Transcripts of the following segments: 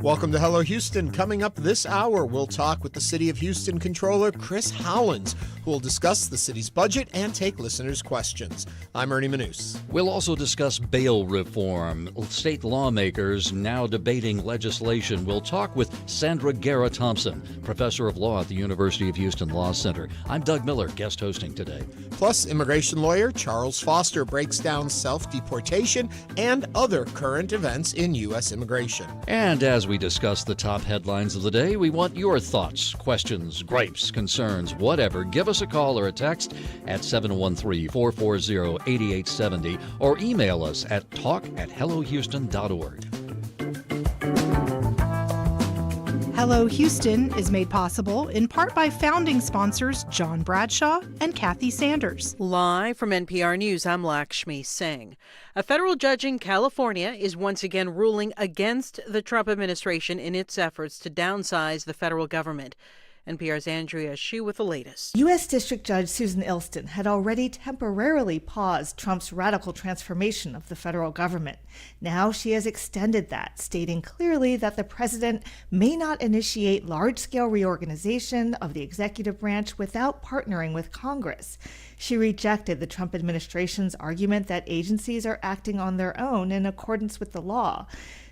Welcome to Hello Houston. Coming up this hour, we'll talk with the City of Houston Controller Chris Hollins, who will discuss the city's budget and take listeners' questions. I'm Ernie Manous. We'll also discuss bail reform. State lawmakers now debating legislation. We'll talk with Sandra Guerra Thompson, professor of law at the University of Houston Law Center. I'm Doug Miller, guest hosting today. Plus, immigration lawyer Charles Foster breaks down self-deportation and other current events in U.S. immigration. And as we discuss the top headlines of the day, we want your thoughts, questions, gripes, concerns, whatever. Give us a call or a text at 713-440-8870 or email us at talk@hellohouston.org. Hello Houston is made possible in part by founding sponsors John Bradshaw and Kathy Sanders. Live from NPR News, I'm Lakshmi Singh. A federal judge in California is once again ruling against the Trump administration in its efforts to downsize the federal government. NPR's Andrea Hsu with the latest. U.S. District Judge Susan Ilston had already temporarily paused Trump's radical transformation of the federal government. Now she has extended that, stating clearly that the president may not initiate large-scale reorganization of the executive branch without partnering with Congress. She rejected the Trump administration's argument that agencies are acting on their own in accordance with the law.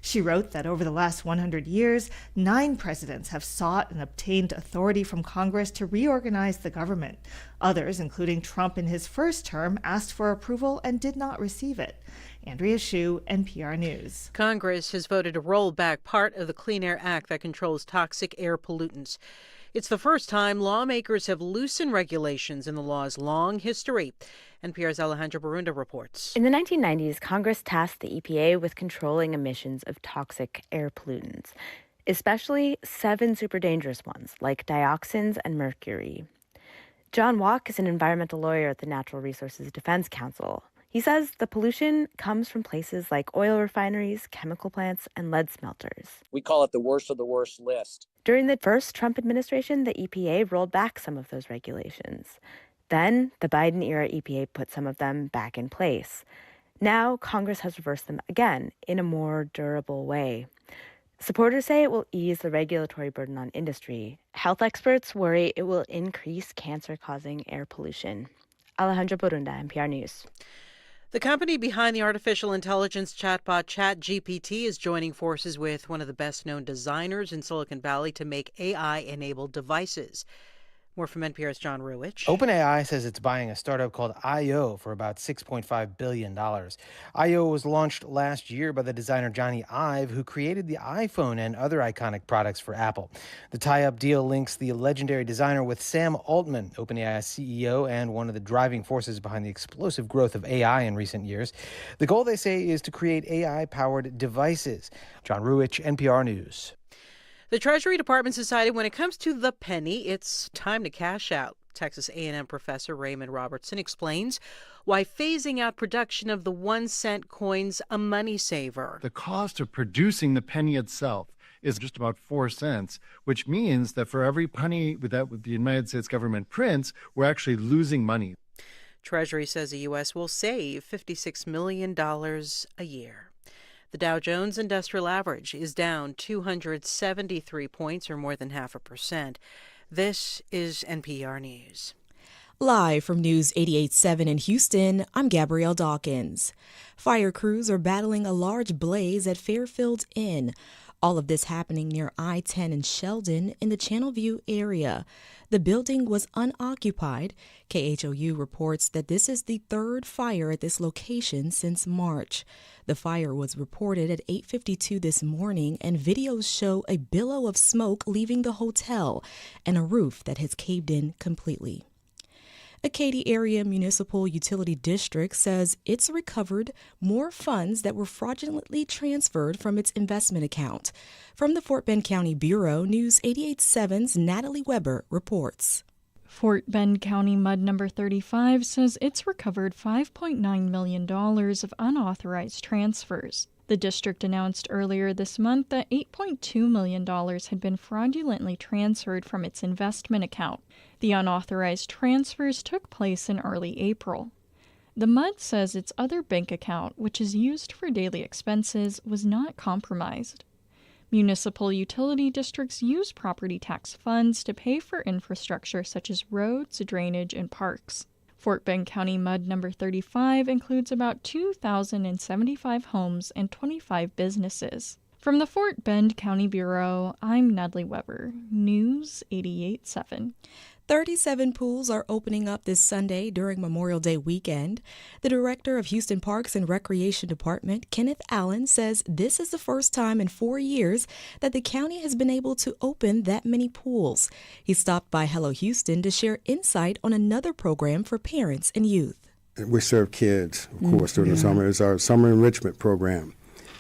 She wrote that over the last 100 years, 9 presidents have sought and obtained authority from Congress to reorganize the government. Others, including Trump in his first term, asked for approval and did not receive it. Andrea Hsu, NPR News. Congress has voted to roll back part of the Clean Air Act that controls toxic air pollutants. It's the first time lawmakers have loosened regulations in the law's long history. NPR's Alejandra Barunda reports. In the 1990s, Congress tasked the EPA with controlling emissions of toxic air pollutants, especially 7 super dangerous ones like dioxins and mercury. John Walk is an environmental lawyer at the Natural Resources Defense Council. He says the pollution comes from places like oil refineries, chemical plants, and lead smelters. We call it the worst of the worst list. During the first Trump administration, the EPA rolled back some of those regulations. Then the Biden-era EPA put some of them back in place. Now Congress has reversed them again in a more durable way. Supporters say it will ease the regulatory burden on industry. Health experts worry it will increase cancer-causing air pollution. Alejandra Barunda, NPR News. The company behind the artificial intelligence chatbot ChatGPT is joining forces with one of the best-known designers in Silicon Valley to make AI-enabled devices. More from NPR's John Ruwitch. OpenAI says it's buying a startup called I.O. for about $6.5 billion. I.O. was launched last year by the designer Johnny Ive, who created the iPhone and other iconic products for Apple. The tie-up deal links the legendary designer with Sam Altman, OpenAI's CEO and one of the driving forces behind the explosive growth of AI in recent years. The goal, they say, is to create AI-powered devices. John Ruwitch, NPR News. The Treasury Department decided when it comes to the penny, it's time to cash out. Texas A&M professor Raymond Robertson explains why phasing out production of the 1-cent coin's a money saver. The cost of producing the penny itself is just about 4 cents, which means that for every penny that the United States government prints, we're actually losing money. Treasury says the U.S. will save $56 million a year. The Dow Jones Industrial Average is down 273 points, or more than 0.5%. This is NPR News. Live from News 88.7 in Houston, I'm Gabrielle Dawkins. Fire crews are battling a large blaze at Fairfield Inn. All of this happening near I-10 in Sheldon in the Channelview area. The building was unoccupied. KHOU reports that this is the 3rd fire at this location since March. The fire was reported at 8:52 this morning, and videos show a billow of smoke leaving the hotel and a roof that has caved in completely. A Katy Area Municipal Utility District says it's recovered more funds that were fraudulently transferred from its investment account. From the Fort Bend County Bureau, News 88.7's Natalie Weber reports. Fort Bend County MUD number 35 says it's recovered $5.9 million of unauthorized transfers. The district announced earlier this month that $8.2 million had been fraudulently transferred from its investment account. The unauthorized transfers took place in early April. The MUD says its other bank account, which is used for daily expenses, was not compromised. Municipal utility districts use property tax funds to pay for infrastructure such as roads, drainage, and parks. Fort Bend County MUD number 35 includes about 2,075 homes and 25 businesses. From the Fort Bend County Bureau, I'm Natalie Weber, News 88.7. 37 pools are opening up this Sunday during Memorial Day weekend. The director of Houston Parks and Recreation Department, Kenneth Allen, says this is the first time in 4 years that the county has been able to open that many pools. He stopped by Hello Houston to share insight on another program for parents and youth. We serve kids, of course, during the summer. It's our summer enrichment program.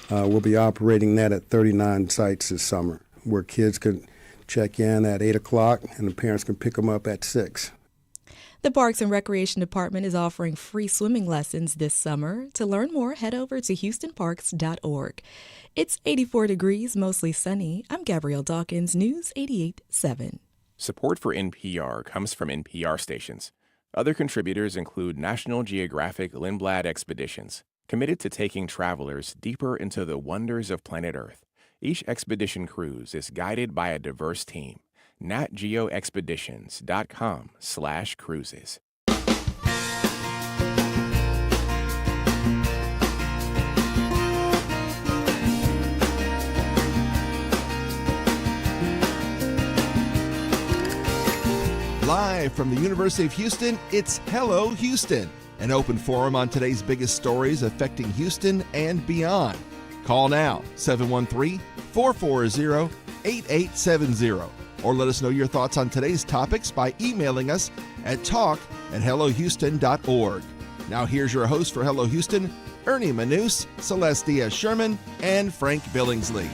We'll be operating that at 39 sites this summer, where kids can check in at 8 o'clock and the parents can pick them up at 6. The Parks and Recreation Department is offering free swimming lessons this summer. To learn more, head over to houstonparks.org. It's 84 degrees, mostly sunny. I'm Gabrielle Dawkins, News 88.7. Support for NPR comes from NPR stations. Other contributors include National Geographic Lindblad Expeditions, committed to taking travelers deeper into the wonders of planet Earth. Each expedition cruise is guided by a diverse team. natgeoexpeditions.com/cruises. Live from the University of Houston, it's Hello Houston, an open forum on today's biggest stories affecting Houston and beyond. Call now, 713-440-8870, or let us know your thoughts on today's topics by emailing us at talk@hellohouston.org. Now here's your host for Hello Houston, Ernie Manous, Celeste Diaz-Sherman, and Frank Billingsley.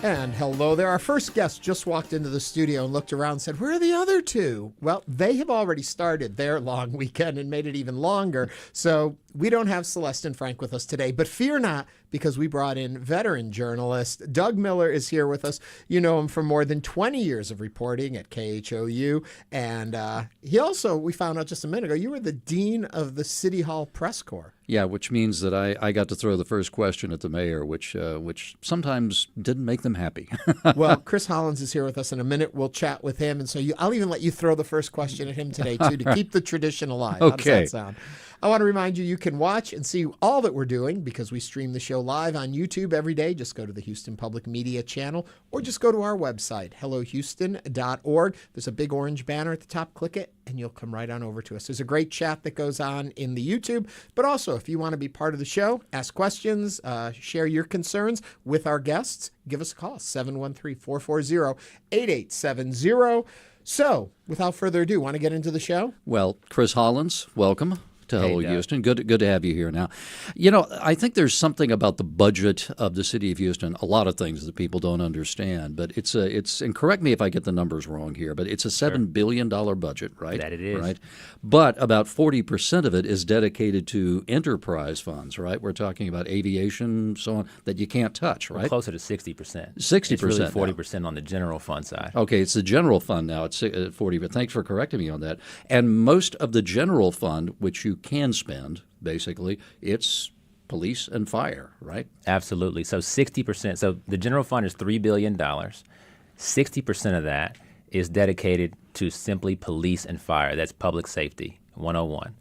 And hello there. Our first guest just walked into the studio and looked around and said, where are the other two? Well, they have already started their long weekend and made it even longer. So we don't have Celeste and Frank with us today, but fear not, because we brought in veteran journalist Doug Miller is here with us. You know him for more than 20 years of reporting at KHOU. And he also, we found out just a minute ago, you were the dean of the City Hall Press Corps. Yeah, which means that I got to throw the first question at the mayor, which sometimes didn't make them happy. Well, Chris Hollins is here with us in a minute. We'll chat with him. And so I'll even let you throw the first question at him today, too, to keep the tradition alive. Okay. How does that sound? I want to remind you, you can watch and see all that we're doing because we stream the show live on YouTube every day. Just go to the Houston Public Media channel or just go to our website, hellohouston.org. There's a big orange banner at the top. Click it and you'll come right on over to us. There's a great chat that goes on in the YouTube, but also if you want to be part of the show, ask questions, share your concerns with our guests, give us a call, 713-440-8870. So, without further ado, want to get into the show? Well, Chris Hollins, welcome to Hello Houston. Good to have you here now. You know, I think there's something about the budget of the city of Houston, a lot of things that people don't understand, but it's and correct me if I get the numbers wrong here, but it's a $7 billion budget, right? That it is. Right? But about 40% of it is dedicated to enterprise funds, right? We're talking about aviation, so on, that you can't touch, right? Closer to 60%. 60%. It's really 40% on the general fund side. Okay, it's the general fund now. It's 40, but thanks for correcting me on that. And most of the general fund, which you can spend, basically, it's police and fire, right? Absolutely. So 60%. So the general fund is $3 billion. 60% of that is dedicated to simply police and fire. That's public safety, 101.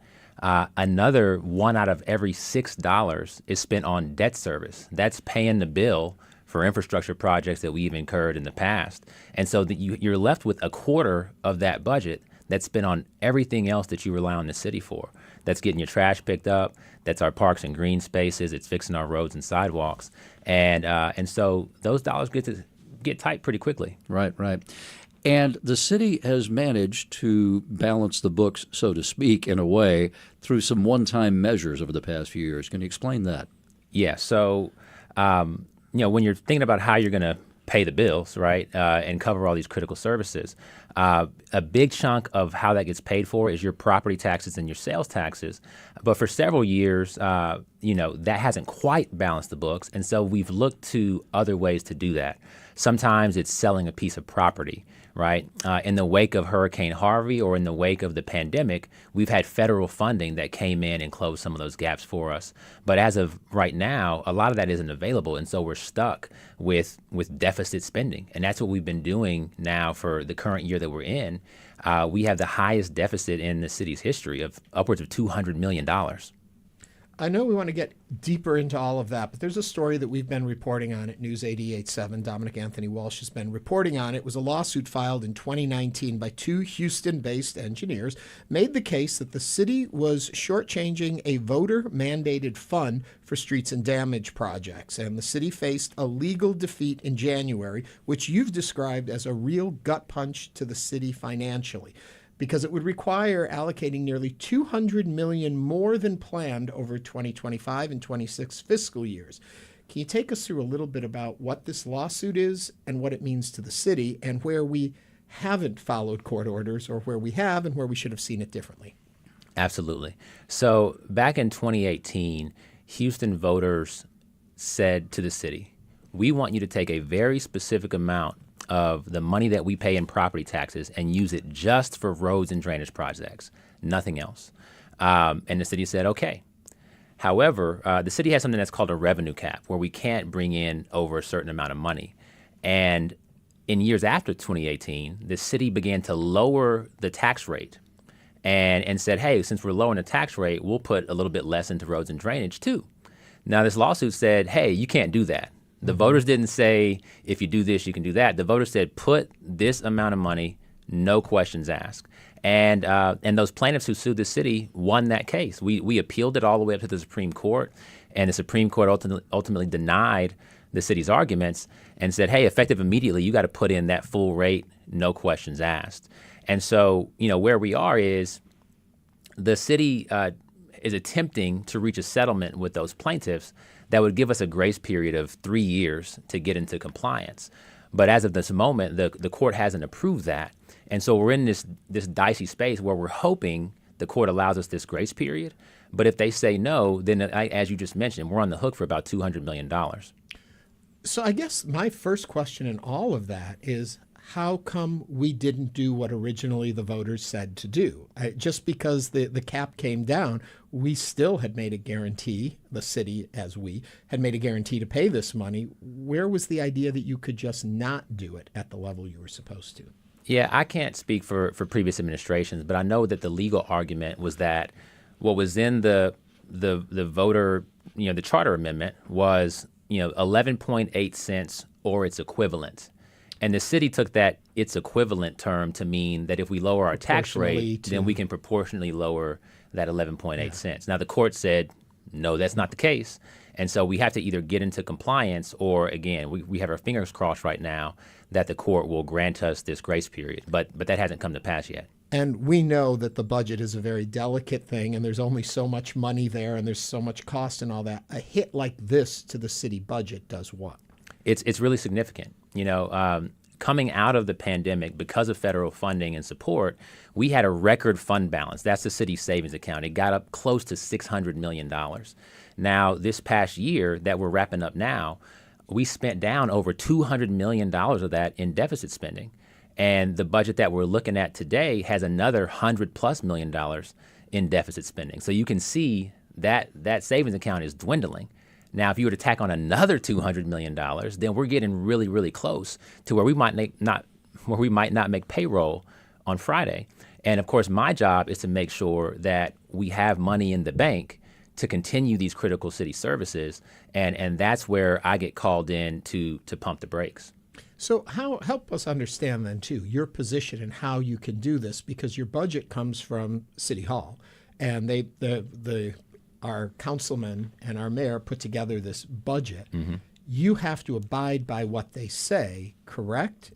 Another one out of every $6 is spent on debt service. That's paying the bill for infrastructure projects that we've incurred in the past. And so you're left with a quarter of that budget that's spent on everything else that you rely on the city for. That's getting your trash picked up. That's our parks and green spaces. It's fixing our roads and sidewalks. And so those dollars get tight pretty quickly. Right. And the city has managed to balance the books, so to speak, in a way, through some one-time measures over the past few years. Can you explain that? Yeah. So, when you're thinking about how you're going to pay the bills, right, and cover all these critical services, a big chunk of how that gets paid for is your property taxes and your sales taxes. But for several years, that hasn't quite balanced the books. And so we've looked to other ways to do that. Sometimes it's selling a piece of property, right? In the wake of Hurricane Harvey or in the wake of the pandemic, we've had federal funding that came in and closed some of those gaps for us. But as of right now, a lot of that isn't available, and so we're stuck with deficit spending. And that's what we've been doing now for the current year that we're in. We have the highest deficit in the city's history of upwards of $200 million. I know we want to get deeper into all of that, but there's a story that we've been reporting on at News 88.7. Dominic Anthony Walsh has been reporting on it. It was a lawsuit filed in 2019 by two Houston-based engineers, made the case that the city was shortchanging a voter-mandated fund for streets and damage projects. And the city faced a legal defeat in January, which you've described as a real gut punch to the city financially, because it would require allocating nearly $200 million more than planned over 2025 and 26 fiscal years. Can you take us through a little bit about what this lawsuit is and what it means to the city, and where we haven't followed court orders, or where we have and where we should have seen it differently? Absolutely. So back in 2018, Houston voters said to the city, we want you to take a very specific amount of the money that we pay in property taxes and use it just for roads and drainage projects, nothing else. And the city said, okay. However, the city has something that's called a revenue cap, where we can't bring in over a certain amount of money. And in years after 2018, the city began to lower the tax rate and said, hey, since we're lowering the tax rate, we'll put a little bit less into roads and drainage too. Now, this lawsuit said, hey, you can't do that. The voters didn't say, if you do this, you can do that. The voters said, put this amount of money, no questions asked. And those plaintiffs who sued the city won that case. We appealed it all the way up to the Supreme Court, and the Supreme Court ultimately denied the city's arguments and said, hey, effective immediately, you got to put in that full rate, no questions asked. And so, where we are is the city is attempting to reach a settlement with those plaintiffs that would give us a grace period of 3 years to get into compliance. But as of this moment, the court hasn't approved that. And so we're in this dicey space where we're hoping the court allows us this grace period. But if they say no, then as you just mentioned, we're on the hook for about $200 million. So I guess my first question in all of that is, how come we didn't do what originally the voters said to do? Just because the cap came down, we still had made a guarantee, the city as we, had made a guarantee to pay this money. Where was the idea that you could just not do it at the level you were supposed to? Yeah, I can't speak for previous administrations, but I know that the legal argument was that what was in the voter, the charter amendment was, 11.8 cents or its equivalent. And the city took that its equivalent term to mean that if we lower our tax rate, then we can proportionally lower that 11.8 cents. Now, the court said, no, that's not the case. And so we have to either get into compliance or, again, we have our fingers crossed right now that the court will grant us this grace period. But that hasn't come to pass yet. And we know that the budget is a very delicate thing, and there's only so much money there, and there's so much cost and all that. A hit like this to the city budget does what? It's really significant. Coming out of the pandemic, because of federal funding and support, we had a record fund balance. That's the city's savings account. It got up close to $600 million. Now, this past year that we're wrapping up now, we spent down over $200 million of that in deficit spending. And the budget that we're looking at today has another $100+ million in deficit spending. So you can see that savings account is dwindling. Now, if you were to tack on another $200 million, then we're getting really, really close to where we might not make payroll on Friday. And of course, my job is to make sure that we have money in the bank to continue these critical city services, and that's where I get called in to pump the brakes. So help us understand then too your position and how you can do this, because your budget comes from City Hall, and our councilman and our mayor put together this budget. Mm-hmm. You have to abide by what they say, correct?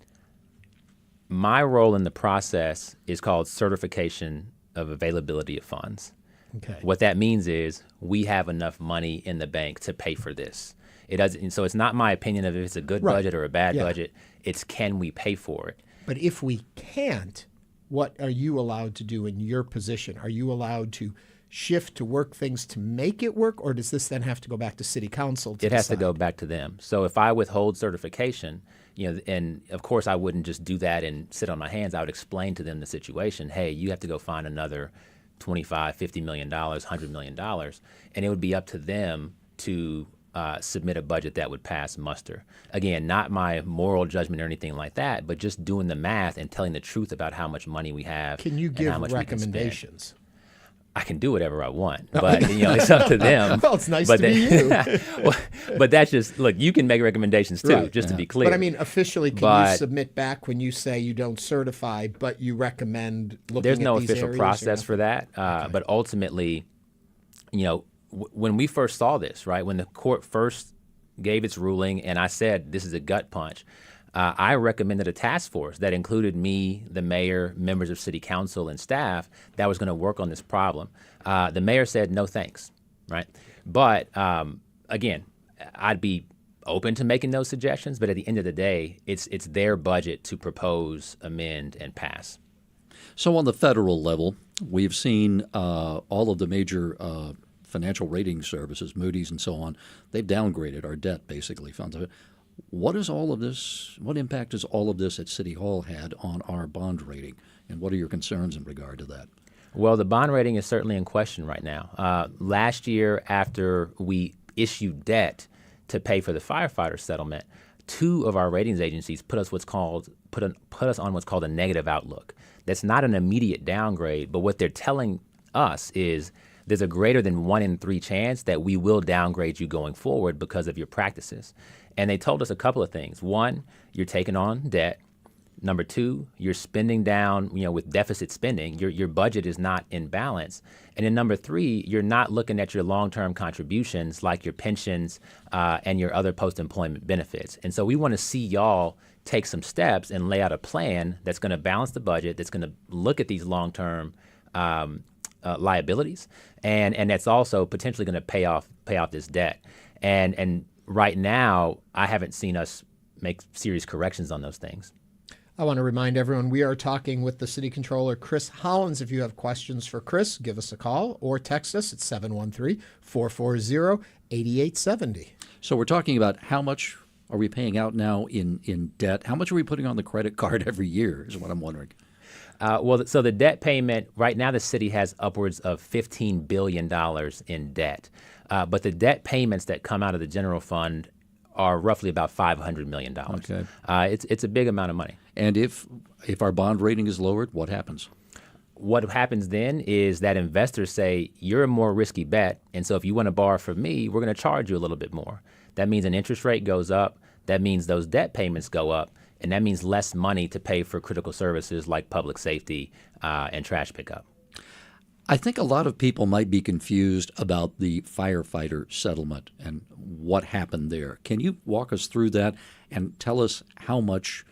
My role in the process is called certification of availability of funds. Okay. What that means is we have enough money in the bank to pay for this. It doesn't. So it's not my opinion of if it's a good budget or a bad budget. It's can we pay for it? But if we can't, what are you allowed to do in your position? Are you allowed to shift to work things to make it work, or does this then have to go back to city council to It has to decide? go back to them. So if I withhold certification, And of course I wouldn't just do that and sit on my hands. I would explain to them the situation. Hey, you have to go find another $25, $50 million, $100 million, and it would be up to them to submit a budget that would pass muster. Again, not my moral judgment or anything like that, but just doing the math and telling the truth about how much money we have. Can you and give how much recommendations? I can do whatever I want, but it's up to them. Well, it's nice to be you. But that's just, look, you can make recommendations too, Right. just to be clear. But I mean, officially, can you submit back when you say you don't certify, but you recommend looking There's at no these official areas process for that, but ultimately, when we first saw this, right, when the court first gave its ruling and I said this is a gut punch, I recommended a task force that included me, the mayor, members of city council, and staff that was going to work on this problem. The mayor said no thanks, right? But again, I'd be open to making those suggestions, but at the end of the day, it's their budget to propose, amend, and pass. So on the federal level, we've seen all of the major financial rating services, Moody's and so on, they've downgraded our debt, basically. What impact has all of this at City Hall had on our bond rating, and what are your concerns in regard to that? Well, the bond rating is certainly in question right now. Last year, after we issued debt to pay for the firefighter settlement, 2 of our ratings agencies put us on what's called a negative outlook. That's not an immediate downgrade, but what they're telling us is there's a greater than 1 in 3 chance that we will downgrade you going forward because of your practices. And they told us a couple of things. 1, you're taking on debt. Number 2, you're spending down, with deficit spending. Your budget is not in balance. And then number 3, you're not looking at your long-term contributions like your pensions and your other post-employment benefits. And so we want to see y'all take some steps and lay out a plan that's going to balance the budget, that's going to look at these long-term liabilities, and that's also potentially going to pay off this debt. And right now, I haven't seen us make serious corrections on those things. I want to remind everyone we are talking with the City Controller Chris Hollins. If you have questions for Chris, give us a call or text us at 713-440-8870. So we're talking about how much are we paying out now in debt? How much are we putting on the credit card every year is what I'm wondering. So the debt payment, right now the city has upwards of $15 billion in debt. But the debt payments that come out of the general fund are roughly about $500 million. Okay. It's a big amount of money. And if our bond rating is lowered, what happens? What happens then is that investors say, you're a more risky bet, and so if you want to borrow from me, we're going to charge you a little bit more. That means an interest rate goes up. That means those debt payments go up. And that means less money to pay for critical services like public safety and trash pickup. I think a lot of people might be confused about the firefighter settlement and what happened there. Can you walk us through that and tell us how much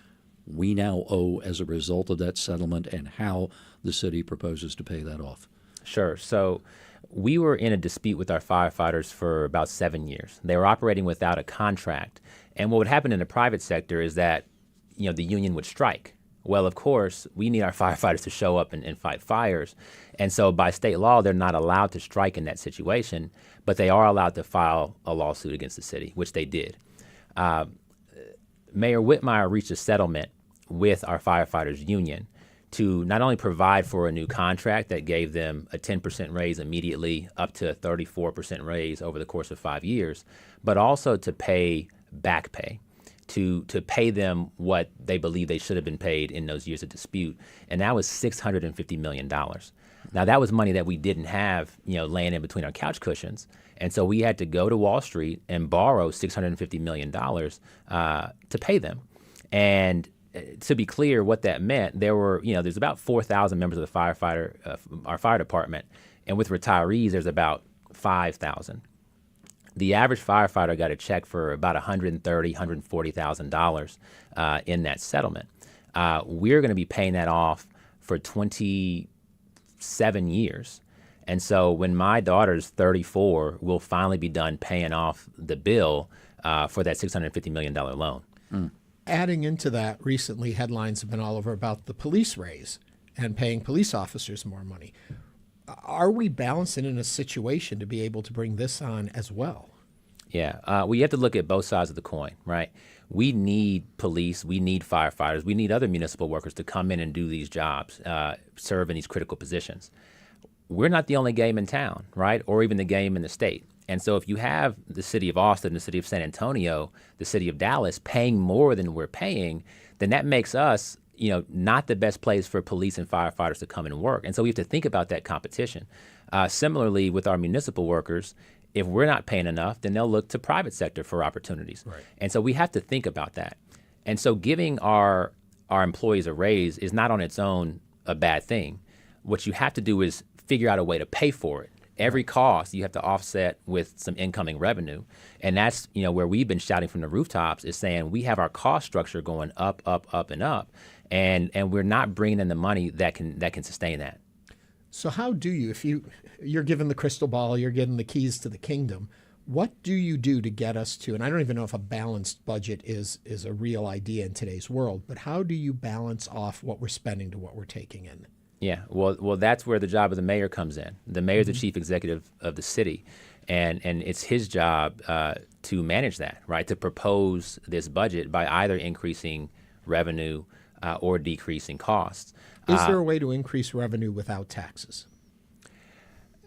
we now owe as a result of that settlement and how the city proposes to pay that off? Sure. So we were in a dispute with our firefighters for about 7 years. They were operating without a contract. And what would happen in the private sector is that the union would strike. Well, of course, we need our firefighters to show up and fight fires. And so by state law, they're not allowed to strike in that situation, but they are allowed to file a lawsuit against the city, which they did. Mayor Whitmire reached a settlement with our firefighters union to not only provide for a new contract that gave them a 10% raise immediately up to a 34% raise over the course of 5 years, but also to pay back pay. To pay them what they believe they should have been paid in those years of dispute. And that was $650 million. Now, that was money that we didn't have, laying in between our couch cushions. And so we had to go to Wall Street and borrow $650 million to pay them. And to be clear, what that meant, there's about 4,000 members of the our fire department. And with retirees, there's about 5,000. The average firefighter got a check for about $130,000, $140,000 in that settlement. We're going to be paying that off for 27 years. And so when my daughter's 34, we'll finally be done paying off the bill for that $650 million loan. Mm. Adding into that, recently headlines have been all over about the police raise and paying police officers more money. Are we balancing in a situation to be able to bring this on as well? Yeah. Well, you have to look at both sides of the coin, right? We need police, we need firefighters, we need other municipal workers to come in and do these jobs, serve in these critical positions. We're not the only game in town, right? Or even the game in the state. And so if you have the city of Austin, the city of San Antonio, the city of Dallas paying more than we're paying, then that makes us, not the best place for police and firefighters to come and work. And so we have to think about that competition. Similarly, with our municipal workers, if we're not paying enough, then they'll look to private sector for opportunities. Right. And so we have to think about that. And so giving our employees a raise is not on its own a bad thing. What you have to do is figure out a way to pay for it. Every cost you have to offset with some incoming revenue. And that's, where we've been shouting from the rooftops is saying we have our cost structure going up, up, up, and up. And we're not bringing in the money that can sustain that. So how do you, if you're given the crystal ball, you're given the keys to the kingdom, what do you do to get us to, and I don't even know if a balanced budget is a real idea in today's world, but how do you balance off what we're spending to what we're taking in? Yeah, well, that's where the job of the mayor comes in. The mayor's the chief executive of the city, and it's his job to manage that, right, to propose this budget by either increasing revenue or decreasing costs. Is there a way to increase revenue without taxes,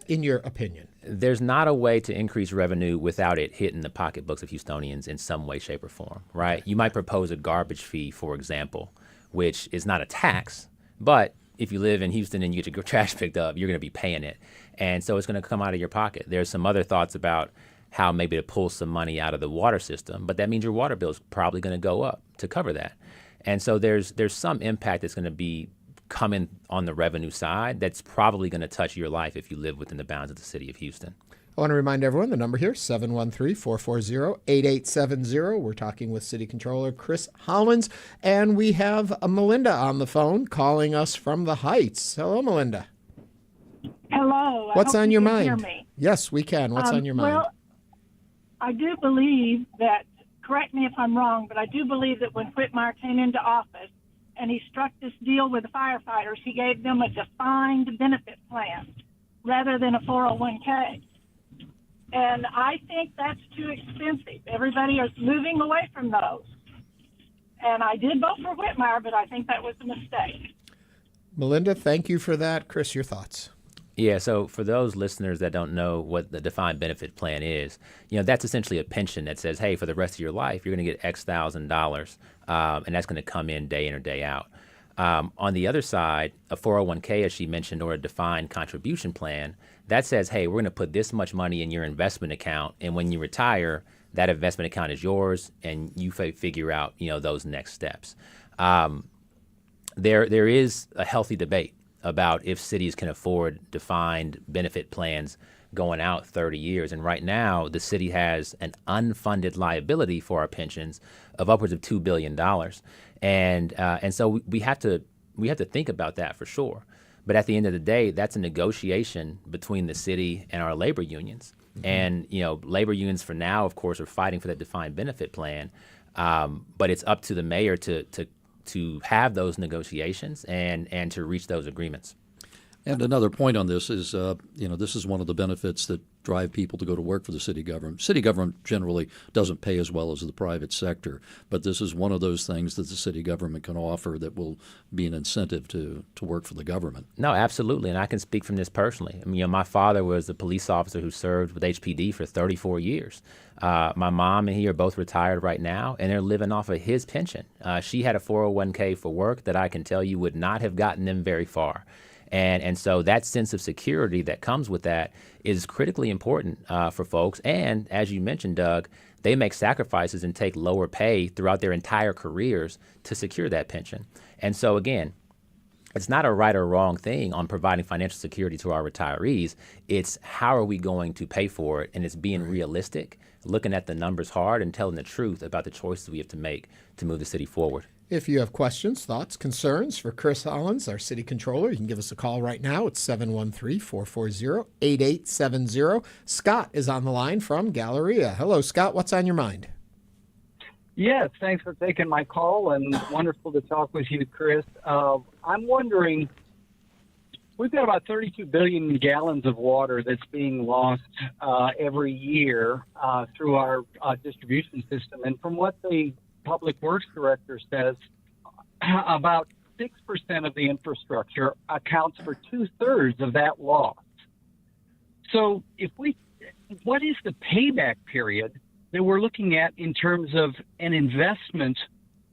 in your opinion? There's not a way to increase revenue without it hitting the pocketbooks of Houstonians in some way, shape, or form, right? You might propose a garbage fee, for example, which is not a tax, but if you live in Houston and you get your trash picked up, you're going to be paying it. And so it's going to come out of your pocket. There's some other thoughts about how maybe to pull some money out of the water system, but that means your water bill is probably going to go up to cover that. And so there's some impact that's going to be coming on the revenue side that's probably going to touch your life if you live within the bounds of the city of Houston. I want to remind everyone the number here, 713-440-8870. We're talking with City Controller Chris Hollins, and we have Melinda on the phone calling us from the Heights. Hello, Melinda. Hello. What's on your mind? Hear me. Yes, we can. What's on your mind? Well, I do believe that, correct me if I'm wrong, but I do believe that when Whitmire came into office and he struck this deal with the firefighters, he gave them a defined benefit plan rather than a 401k. And I think that's too expensive. Everybody is moving away from those. And I did vote for Whitmire, but I think that was a mistake. Melinda, thank you for that. Chris, your thoughts? Yeah, so for those listeners that don't know what the defined benefit plan is, that's essentially a pension that says, hey, for the rest of your life, you're going to get X $1,000, and that's going to come in day in or day out. On the other side, a 401k, as she mentioned, or a defined contribution plan, that says, hey, we're going to put this much money in your investment account, and when you retire, that investment account is yours, and you figure out, those next steps. There is a healthy debate about if cities can afford defined benefit plans going out 30 years. And right now, the city has an unfunded liability for our pensions of upwards of $2 billion. And so we have to think about that for sure. But at the end of the day, that's a negotiation between the city and our labor unions. Mm-hmm. And, labor unions for now, of course, are fighting for that defined benefit plan. But it's up to the mayor to have those negotiations and to reach those agreements. And another point on this is, this is one of the benefits that drive people to go to work for the city government. City government generally doesn't pay as well as the private sector, but this is one of those things that the city government can offer that will be an incentive to work for the government. No, absolutely, and I can speak from this personally. I mean, my father was a police officer who served with HPD for 34 years. My mom and he are both retired right now, and they're living off of his pension. She had a 401k for work that I can tell you would not have gotten them very far. And so that sense of security that comes with that is critically important for folks. And as you mentioned, Doug, they make sacrifices and take lower pay throughout their entire careers to secure that pension. And so, again, it's not a right or wrong thing on providing financial security to our retirees. It's how are we going to pay for it? And it's being realistic, looking at the numbers hard, and telling the truth about the choices we have to make to move the city forward. If you have questions, thoughts, concerns for Chris Hollins, our city controller, you can give us a call right now. It's 713-440-8870. Scott is on the line from Galleria. Hello, Scott. What's on your mind? Yes, thanks for taking my call, and wonderful to talk with you, Chris. I'm wondering, We've got about 32 billion gallons of water that's being lost every year through our distribution system. And from what the Public Works Director says, about 6% of the infrastructure accounts for 2/3 of that loss. So what is the payback period that we're looking at in terms of an investment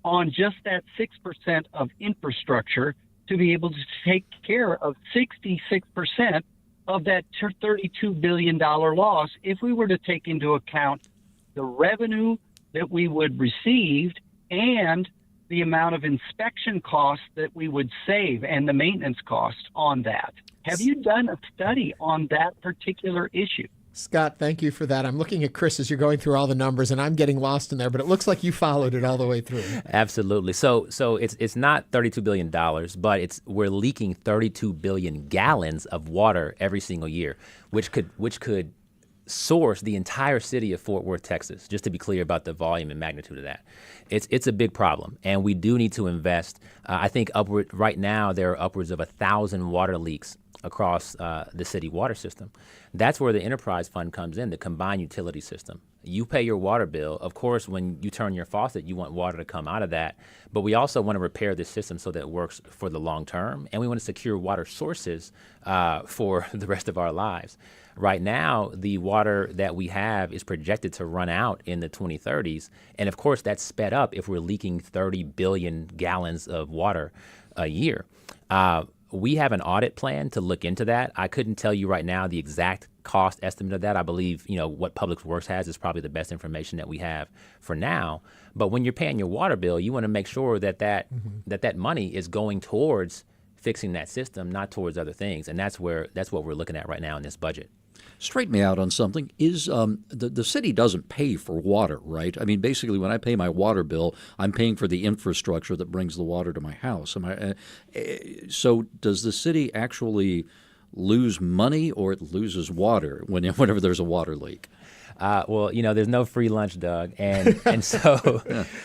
on just that 6% of infrastructure to be able to take care of 66% of that $32 billion loss if we were to take into account the revenue that we would receive and the amount of inspection costs that we would save and the maintenance cost on that? Have you done a study on that particular issue? Scott, thank you for that. I'm looking at Chris as you're going through all the numbers, and I'm getting lost in there, but it looks like you followed it all the way through. Absolutely. So it's not $32 billion, but we're leaking 32 billion gallons of water every single year, which could source the entire city of Fort Worth, Texas, just to be clear about the volume and magnitude of that. It's a big problem, and we do need to invest. I think right now there are upwards of 1,000 water leaks across the city water system. That's where the enterprise fund comes in, the combined utility system. You pay your water bill. Of course, when you turn your faucet, you want water to come out of that. But we also want to repair the system so that it works for the long term. And we want to secure water sources for the rest of our lives. Right now, the water that we have is projected to run out in the 2030s. And of course, that's sped up if we're leaking 30 billion gallons of water a year. We have an audit plan to look into that. I couldn't tell you right now the exact cost estimate of that. I believe, what Public Works has is probably the best information that we have for now. But when you're paying your water bill, you want to make sure that money is going towards fixing that system, not towards other things. And that's what we're looking at right now in this budget. Straighten me out on something. Is the city doesn't pay for water, right? I mean, basically, when I pay my water bill, I'm paying for the infrastructure that brings the water to my house. So does the city actually lose money, or it loses water whenever there's a water leak? Well, there's no free lunch, Doug, and so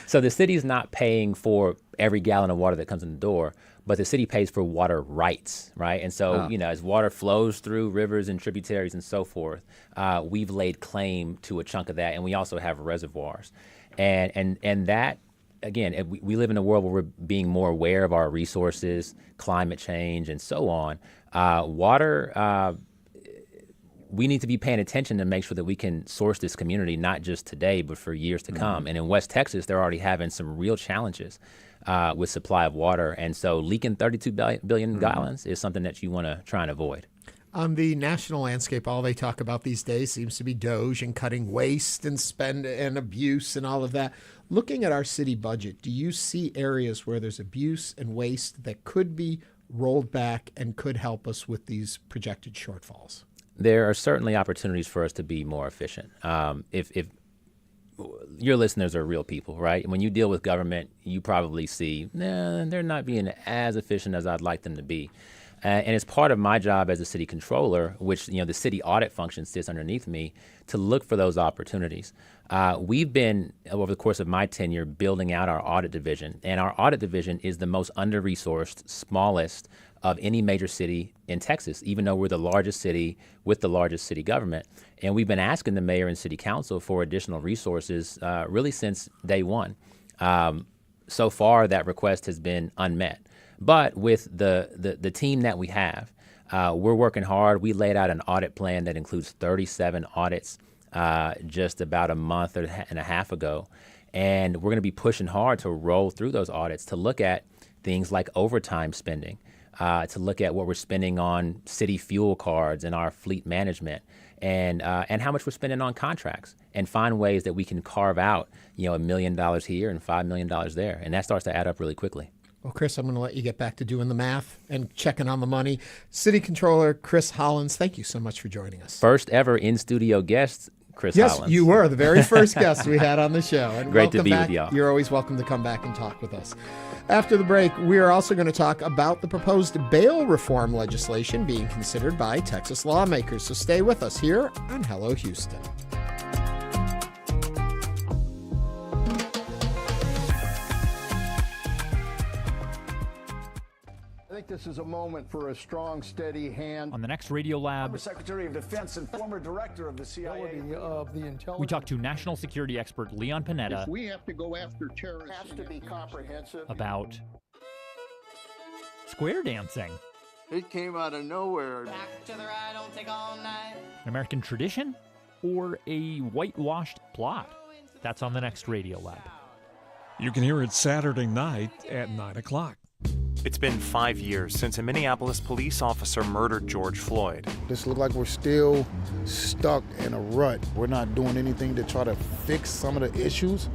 so the city's not paying for every gallon of water that comes in the door, but the city pays for water rights, right? And so, as water flows through rivers and tributaries and so forth, we've laid claim to a chunk of that, and we also have reservoirs, and that. Again, we live in a world where we're being more aware of our resources, climate change, and so on. Water, we need to be paying attention to make sure that we can source this community, not just today, but for years to come. And in West Texas, they're already having some real challenges with supply of water. And so leaking 32 billion gallons is something that you want to try and avoid. On the national landscape, all they talk about these days seems to be DOGE and cutting waste and spend and abuse and all of that. Looking at our city budget, do you see areas where there's abuse and waste that could be rolled back and could help us with these projected shortfalls? There are certainly opportunities for us to be more efficient. If your listeners are real people, right? When you deal with government, you probably see, they're not being as efficient as I'd like them to be. And it's part of my job as a city controller, which the city audit function sits underneath me, to look for those opportunities. We've been, over the course of my tenure, building out our audit division. And our audit division is the most under-resourced, smallest of any major city in Texas, even though we're the largest city with the largest city government. And we've been asking the mayor and city council for additional resources really since day one. So far, that request has been unmet. But with the team that we have, we're working hard. We laid out an audit plan that includes 37 audits just about a month and a half ago. And we're going to be pushing hard to roll through those audits to look at things like overtime spending, to look at what we're spending on city fuel cards and our fleet management, and how much we're spending on contracts, and find ways that we can carve out, $1 million here and $5 million there. And that starts to add up really quickly. Well, Chris, I'm going to let you get back to doing the math and checking on the money. City Controller Chris Hollins, thank you so much for joining us. First ever in-studio guest, Chris Hollins. Yes, you were the very first guest we had on the show. And great to be back. with y'all. You're always welcome to come back and talk with us. After the break, we are also going to talk about the proposed bail reform legislation being considered by Texas lawmakers. So stay with us here on Hello Houston. I think this is a moment for a strong, steady hand. On the next Radio Lab, Former Secretary of Defense and former director of the CIA. Of the intelligence. we talk to national security expert Leon Panetta. If we have to go after terrorists, it has to be comprehensive. About square dancing. It came out of nowhere. Back to the right, don't take all night. An American tradition or a whitewashed plot? That's on the next Radio Lab. You can hear it Saturday night at 9 o'clock. It's been 5 years since a Minneapolis police officer murdered George Floyd. This looks like we're still stuck in a rut. We're not doing anything to try to fix some of the issues.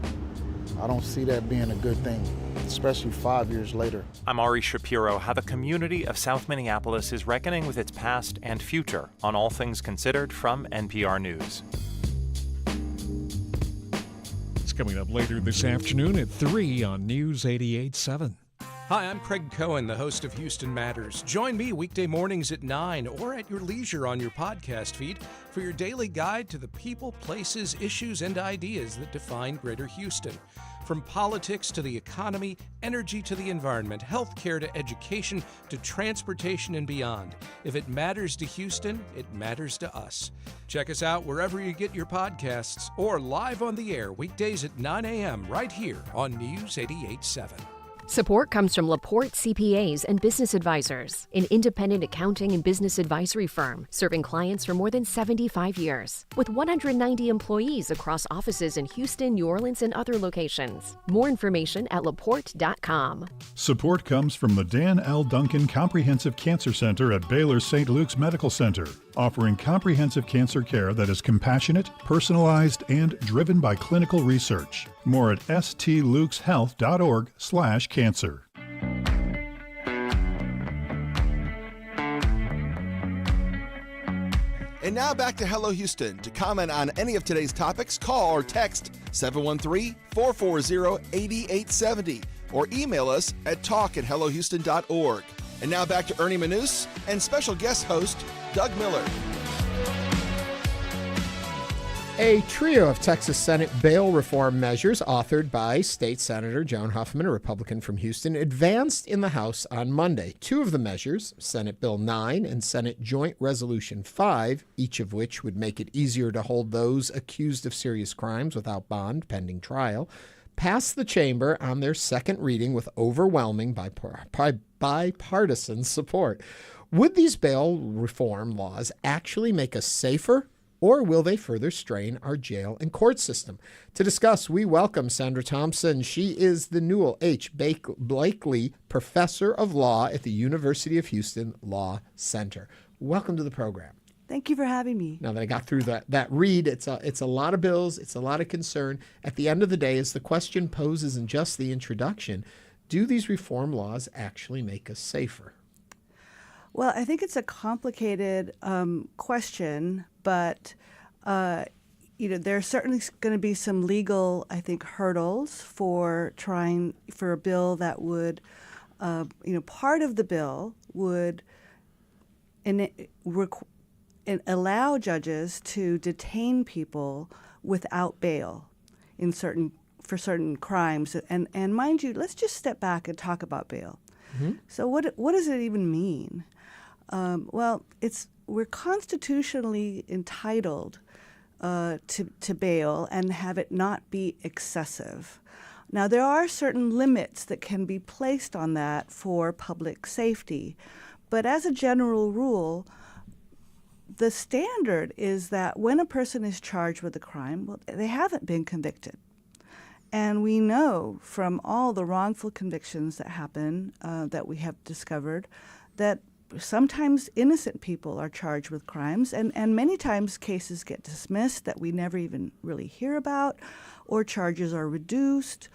I don't see that being a good thing, especially 5 years later. I'm Ari Shapiro. How the community of South Minneapolis is reckoning with its past and future on All Things Considered from NPR News. It's coming up later this afternoon at 3 on News 88.7. Hi, I'm Craig Cohen, the host of Houston Matters. Join me weekday mornings at 9 or at your leisure on your podcast feed for your daily guide to the people, places, issues, and ideas that define Greater Houston. From politics to the economy, energy to the environment, healthcare to education to transportation and beyond. If it matters to Houston, it matters to us. Check us out wherever you get your podcasts or live on the air weekdays at 9 a.m. right here on News 88.7. Support comes from LaPorte CPAs and Business Advisors, an independent accounting and business advisory firm serving clients for more than 75 years. With 190 employees across offices in Houston, New Orleans, and other locations. More information at laporte.com. Support comes from the Dan L. Duncan Comprehensive Cancer Center at Baylor St. Luke's Medical Center, offering comprehensive cancer care that is compassionate, personalized, and driven by clinical research. More at stlukeshealth.org/cancer. And now back to Hello Houston. To comment on any of today's topics, call or text 713-440-8870 or email us at talk@hellohouston.org. And now back to Ernie Manous and special guest host Doug Miller. A trio of Texas Senate bail reform measures authored by State Senator Joan Huffman, a Republican from Houston, advanced in the House on Monday. Two of the measures, Senate Bill 9 and Senate Joint Resolution 5, each of which would make it easier to hold those accused of serious crimes without bond pending trial, passed the chamber on their second reading with overwhelming bipartisan support. Would these bail reform laws actually make us safer, or will they further strain our jail and court system? To discuss, we welcome Sandra Thompson. She is the Newell H. Blakely Professor of Law at the University of Houston Law Center. Welcome to the program. Thank you for having me. Now that I got through that read, it's a lot of bills, it's a lot of concern. At the end of the day, as the question poses in just the introduction, do these reform laws actually make us safer? Well, I think it's a complicated question, but there's certainly going to be some legal, I think, hurdles for trying for a bill that would, part of the bill would allow judges to detain people without bail for certain crimes. And mind you, let's just step back and talk about bail. Mm-hmm. So what does it even mean? We're constitutionally entitled to bail and have it not be excessive. Now, there are certain limits that can be placed on that for public safety, but as a general rule, the standard is that when a person is charged with a crime, well, they haven't been convicted. And we know from all the wrongful convictions that happen, that we have discovered, that sometimes innocent people are charged with crimes, and many times cases get dismissed that we never even really hear about, or charges are reduced.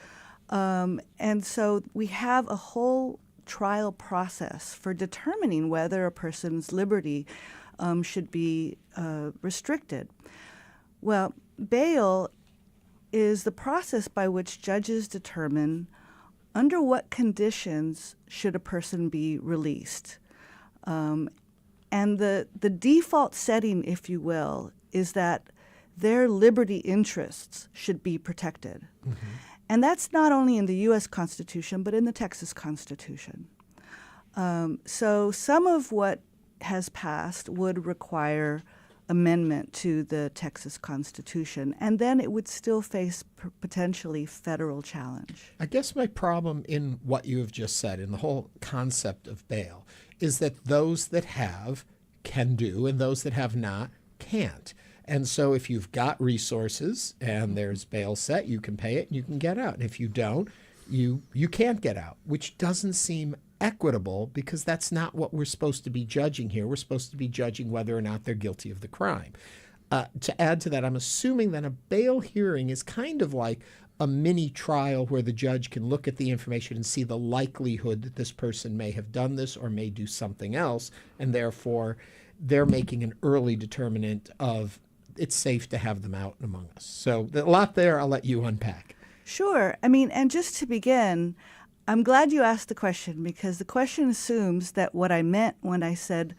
And so we have a whole trial process for determining whether a person's liberty should be restricted. Well, bail is the process by which judges determine under what conditions should a person be released. And the default setting, if you will, is that their liberty interests should be protected. Mm-hmm. And that's not only in the U.S. Constitution, but in the Texas Constitution. So some of what has passed would require amendment to the Texas Constitution, and then it would still face potentially federal challenge. I guess my problem in what you have just said, in the whole concept of bail, is that those that have can do, and those that have not can't. And so if you've got resources and there's bail set, you can pay it and you can get out. And if you don't, you can't get out, which doesn't seem equitable, because that's not what we're supposed to be judging here. We're supposed to be judging whether or not they're guilty of the crime. To add to that, I'm assuming that a bail hearing is kind of like a mini trial where the judge can look at the information and see the likelihood that this person may have done this or may do something else, and therefore they're making an early determinant of it's safe to have them out among us. So a lot there. I'll let you unpack. Sure. I mean, and just to begin, I'm glad you asked the question, because the question assumes that what I meant when I said,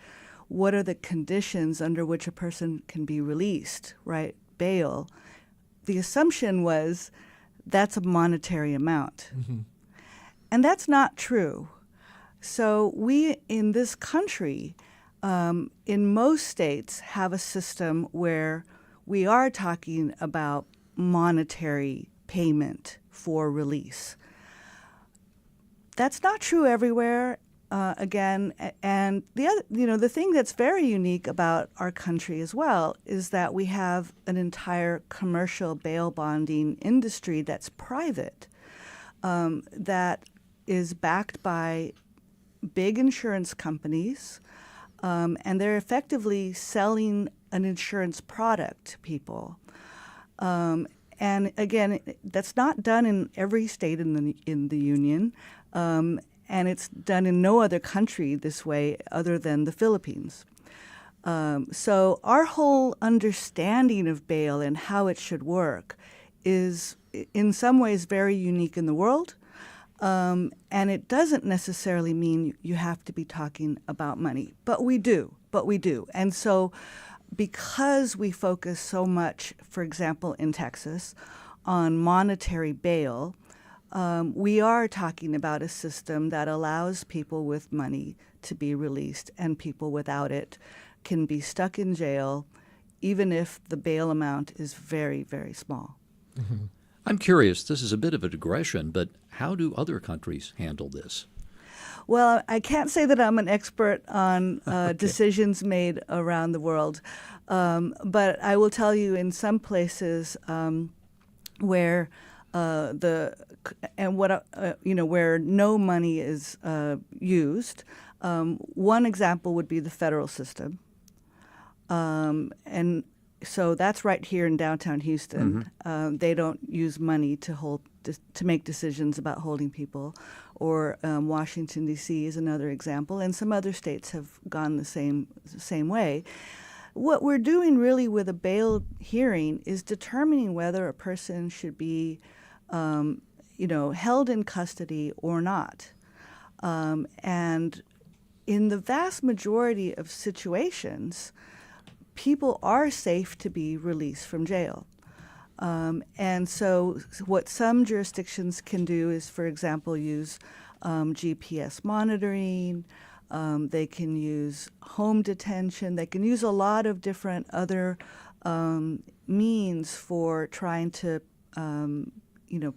what are the conditions under which a person can be released, right? Bail. The assumption was that's a monetary amount. Mm-hmm. And that's not true. So we in this country, in most states, have a system where we are talking about monetary payment for release. That's not true everywhere, again. And the other, the thing that's very unique about our country as well is that we have an entire commercial bail bonding industry that's private, that is backed by big insurance companies, and they're effectively selling an insurance product to people. And again, that's not done in every state in the union, and it's done in no other country this way other than the Philippines. So our whole understanding of bail and how it should work is in some ways very unique in the world, and it doesn't necessarily mean you have to be talking about money, but we do. And so because we focus so much, for example, in Texas, on monetary bail, we are talking about a system that allows people with money to be released, and people without it can be stuck in jail, even if the bail amount is very, very small. Mm-hmm. I'm curious, this is a bit of a digression, but how do other countries handle this? Well, I can't say that I'm an expert on decisions made around the world, but I will tell you in some places where where no money is used. One example would be the federal system, and so that's right here in downtown Houston. Mm-hmm. They don't use money to make decisions about holding people. Or Washington, D.C. is another example, and some other states have gone the same way. What we're doing really with a bail hearing is determining whether a person should be, held in custody or not. And in the vast majority of situations, people are safe to be released from jail. And so what some jurisdictions can do is, for example, use GPS monitoring. They can use home detention. They can use a lot of different other means for trying to,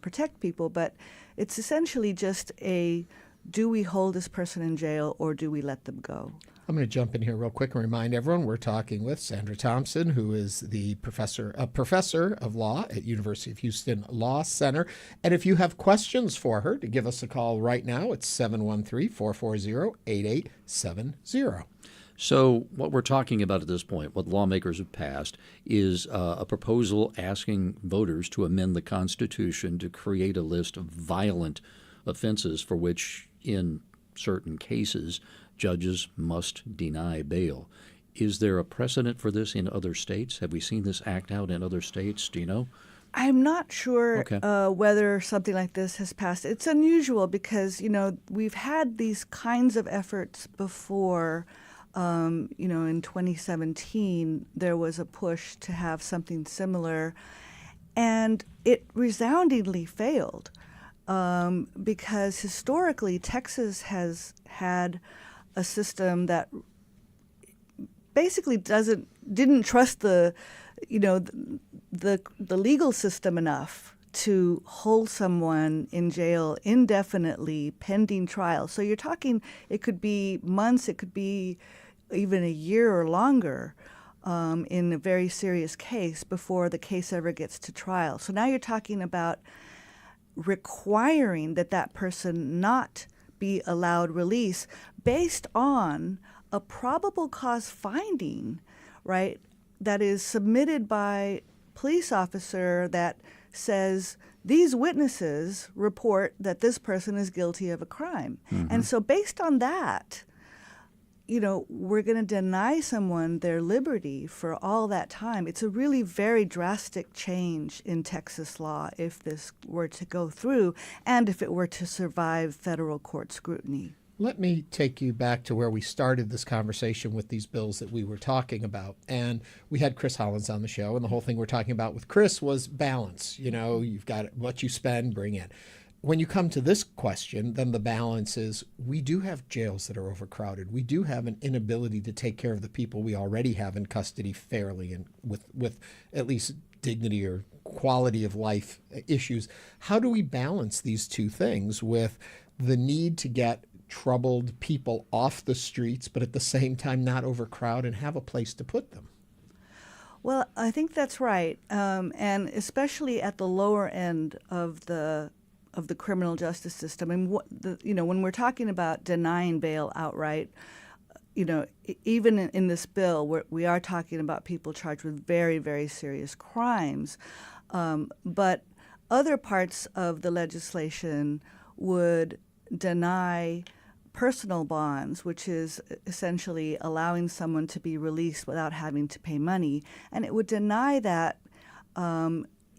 protect people. But it's essentially just do we hold this person in jail or do we let them go? I'm going to jump in here real quick and remind everyone we're talking with Sandra Thompson, who is the professor of law at University of Houston Law Center. And if you have questions for her, to give us a call right now, it's 713-440-8870. So what we're talking about at this point, what lawmakers have passed, is a proposal asking voters to amend the Constitution to create a list of violent offenses for which, in certain cases, judges must deny bail. Is there a precedent for this in other states? Have we seen this act out in other states? Do you know? I'm not sure whether something like this has passed. It's unusual because, we've had these kinds of efforts before. In 2017, there was a push to have something similar, and it resoundingly failed. because historically Texas has had a system that basically didn't trust the legal system enough to hold someone in jail indefinitely pending trial. So you're talking, it could be months, it could be even a year or longer in a very serious case before the case ever gets to trial. So now you're talking about requiring that person not be allowed release based on a probable cause finding, right, that is submitted by police officer that says these witnesses report that this person is guilty of a crime. And so based on that, we're going to deny someone their liberty for all that time. It's a really very drastic change in Texas law if this were to go through and if it were to survive federal court scrutiny. Let me take you back to where we started this conversation with these bills that we were talking about. And we had Chris Hollins on the show, and the whole thing we're talking about with Chris was balance. You've got what you spend, bring in. When you come to this question, then the balance is we do have jails that are overcrowded. We do have an inability to take care of the people we already have in custody fairly and with at least dignity or quality of life issues. How do we balance these two things with the need to get troubled people off the streets, but at the same time not overcrowd and have a place to put them? Well, I think that's right, and especially at the lower end of the criminal justice system. And when we're talking about denying bail outright, even in this bill, we are talking about people charged with very, very serious crimes. But other parts of the legislation would deny personal bonds, which is essentially allowing someone to be released without having to pay money. And it would deny that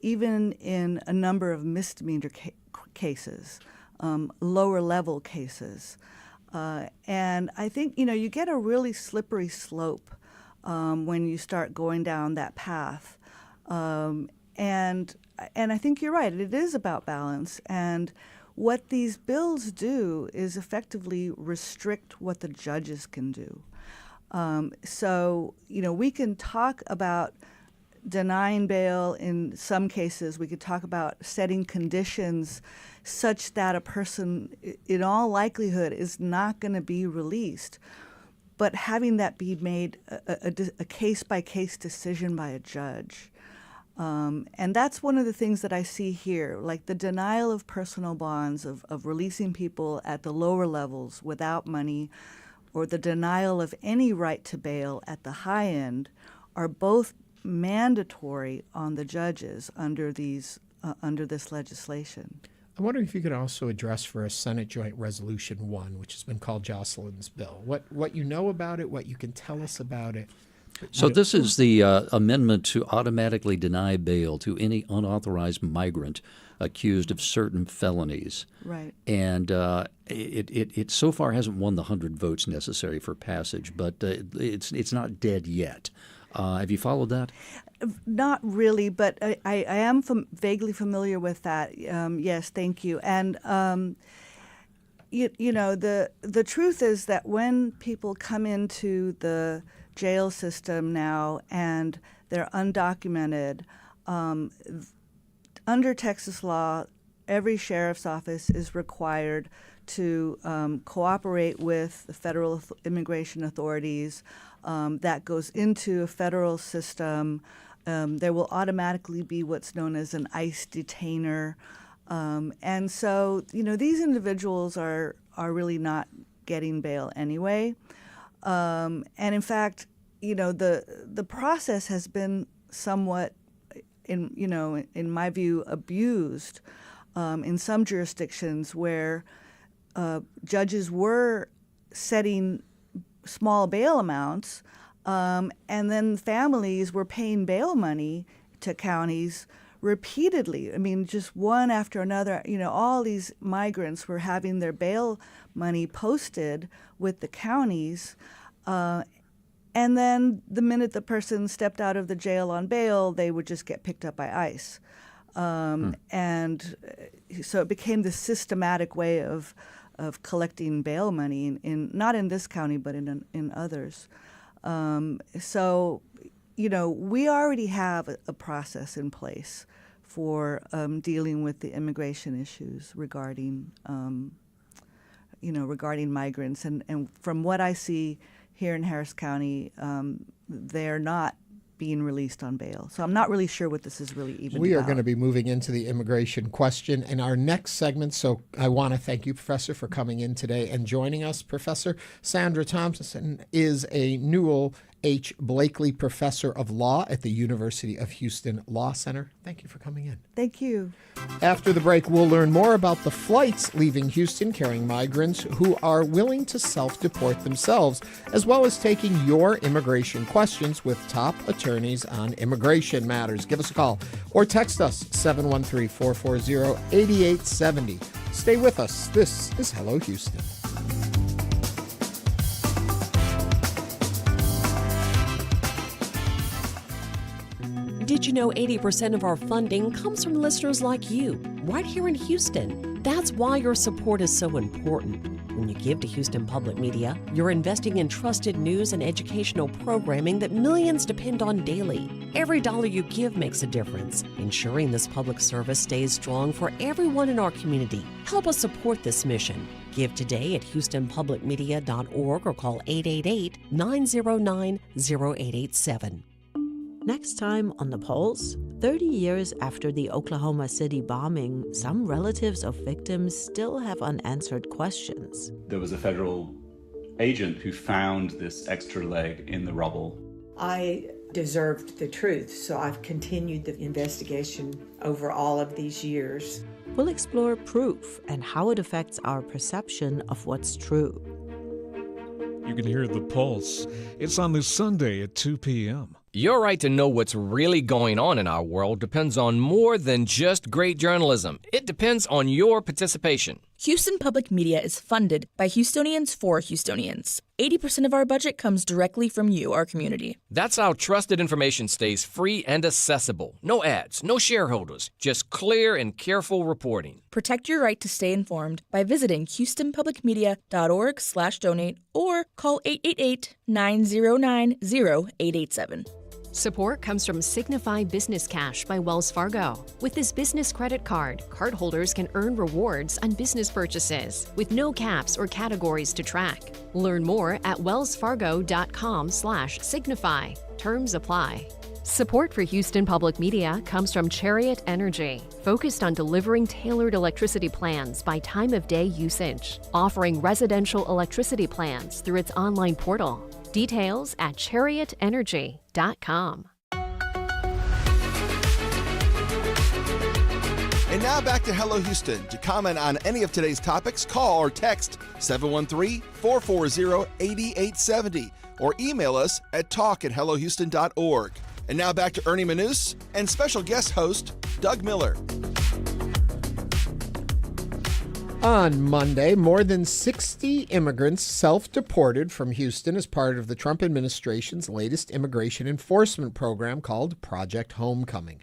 even in a number of misdemeanor cases, lower level cases. And I think, you get a really slippery slope when you start going down that path. And I think you're right, it is about balance. And what these bills do is effectively restrict what the judges can do. So, we can talk about denying bail in some cases. We could talk about setting conditions such that a person, in all likelihood, is not going to be released. But having that be made a case-by-case decision by a judge. And that's one of the things that I see here, like the denial of personal bonds, of releasing people at the lower levels without money, or the denial of any right to bail at the high end, are both mandatory on the judges under this legislation. I wonder if you could also address for us Senate Joint Resolution 1, which has been called Jocelyn's bill. What you know about it, what you can tell us about it. So this is the amendment to automatically deny bail to any unauthorized migrant accused of certain felonies. Right. And it so far hasn't won the 100 votes necessary for passage, but it's not dead yet. Have you followed that? Not really, but I am vaguely familiar with that. Yes, thank you. And the truth is that when people come into the jail system now and they're undocumented, under Texas law, every sheriff's office is required to cooperate with the federal immigration authorities. That goes into a federal system. There will automatically be what's known as an ICE detainer. And so, these individuals are really not getting bail anyway. And in fact, the process has been somewhat, in my view, abused in some jurisdictions where judges were setting small bail amounts, and then families were paying bail money to counties repeatedly. I mean, just one after another. All these migrants were having their bail money posted with the counties, and then the minute the person stepped out of the jail on bail, they would just get picked up by ICE. And so it became this systematic way of collecting bail money not in this county, but in others. So, we already have a process in place for dealing with the immigration issues regarding migrants. And from what I see here in Harris County, they're not being released on bail. So I'm not really sure what this is really even We about. are going to be moving into the immigration question in our next segment. So I want to thank you, Professor, for coming in today and joining us. Professor Sandra Thompson is a Newell H. Blakely Professor of Law at the University of Houston Law Center. Thank you for coming in. Thank you. After the break, we'll learn more about the flights leaving Houston carrying migrants who are willing to self-deport themselves, as well as taking your immigration questions with top attorneys on immigration matters. Give us a call or text us 713-440-8870. Stay with us. This is Hello Houston. Did you know 80% of our funding comes from listeners like you, right here in Houston? That's why your support is so important. When you give to Houston Public Media, you're investing in trusted news and educational programming that millions depend on daily. Every dollar you give makes a difference, ensuring this public service stays strong for everyone in our community. Help us support this mission. Give today at houstonpublicmedia.org or call 888-909-0887. Next time on The Pulse, 30 years after the Oklahoma City bombing, some relatives of victims still have unanswered questions. There was a federal agent who found this extra leg in the rubble. I deserved the truth, so I've continued the investigation over all of these years. We'll explore proof and how it affects our perception of what's true. You can hear The Pulse. It's on this Sunday at 2 p.m. Your right to know what's really going on in our world depends on more than just great journalism. It depends on your participation. Houston Public Media is funded by Houstonians for Houstonians. 80% of our budget comes directly from you, our community. That's how trusted information stays free and accessible. No ads, no shareholders, just clear and careful reporting. Protect your right to stay informed by visiting houstonpublicmedia.org/donate or call 888-909-0887. Support comes from Signify Business Cash by Wells Fargo. With this business credit card, cardholders can earn rewards on business purchases with no caps or categories to track. Learn more at wellsfargo.com/signify. Terms apply. Support for Houston Public Media comes from Chariot Energy, focused on delivering tailored electricity plans by time of day usage, offering residential electricity plans through its online portal. Details at chariotenergy.com. And now back to Hello Houston. To comment on any of today's topics, call or text 713-440-8870 or email us at talk@hellohouston.org. And now back to Ernie Manous and special guest host Doug Miller. On Monday, more than 60 immigrants self-deported from Houston as part of the Trump administration's latest immigration enforcement program called Project Homecoming.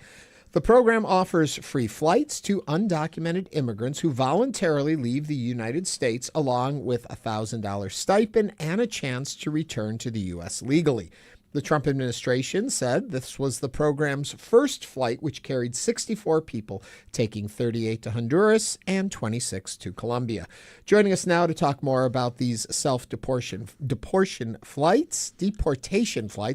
The program offers free flights to undocumented immigrants who voluntarily leave the United States, along with a $1,000 stipend and a chance to return to the U.S. legally. The Trump administration said this was the program's first flight, which carried 64 people, taking 38 to Honduras and 26 to Colombia. Joining us now to talk more about these deportation flights,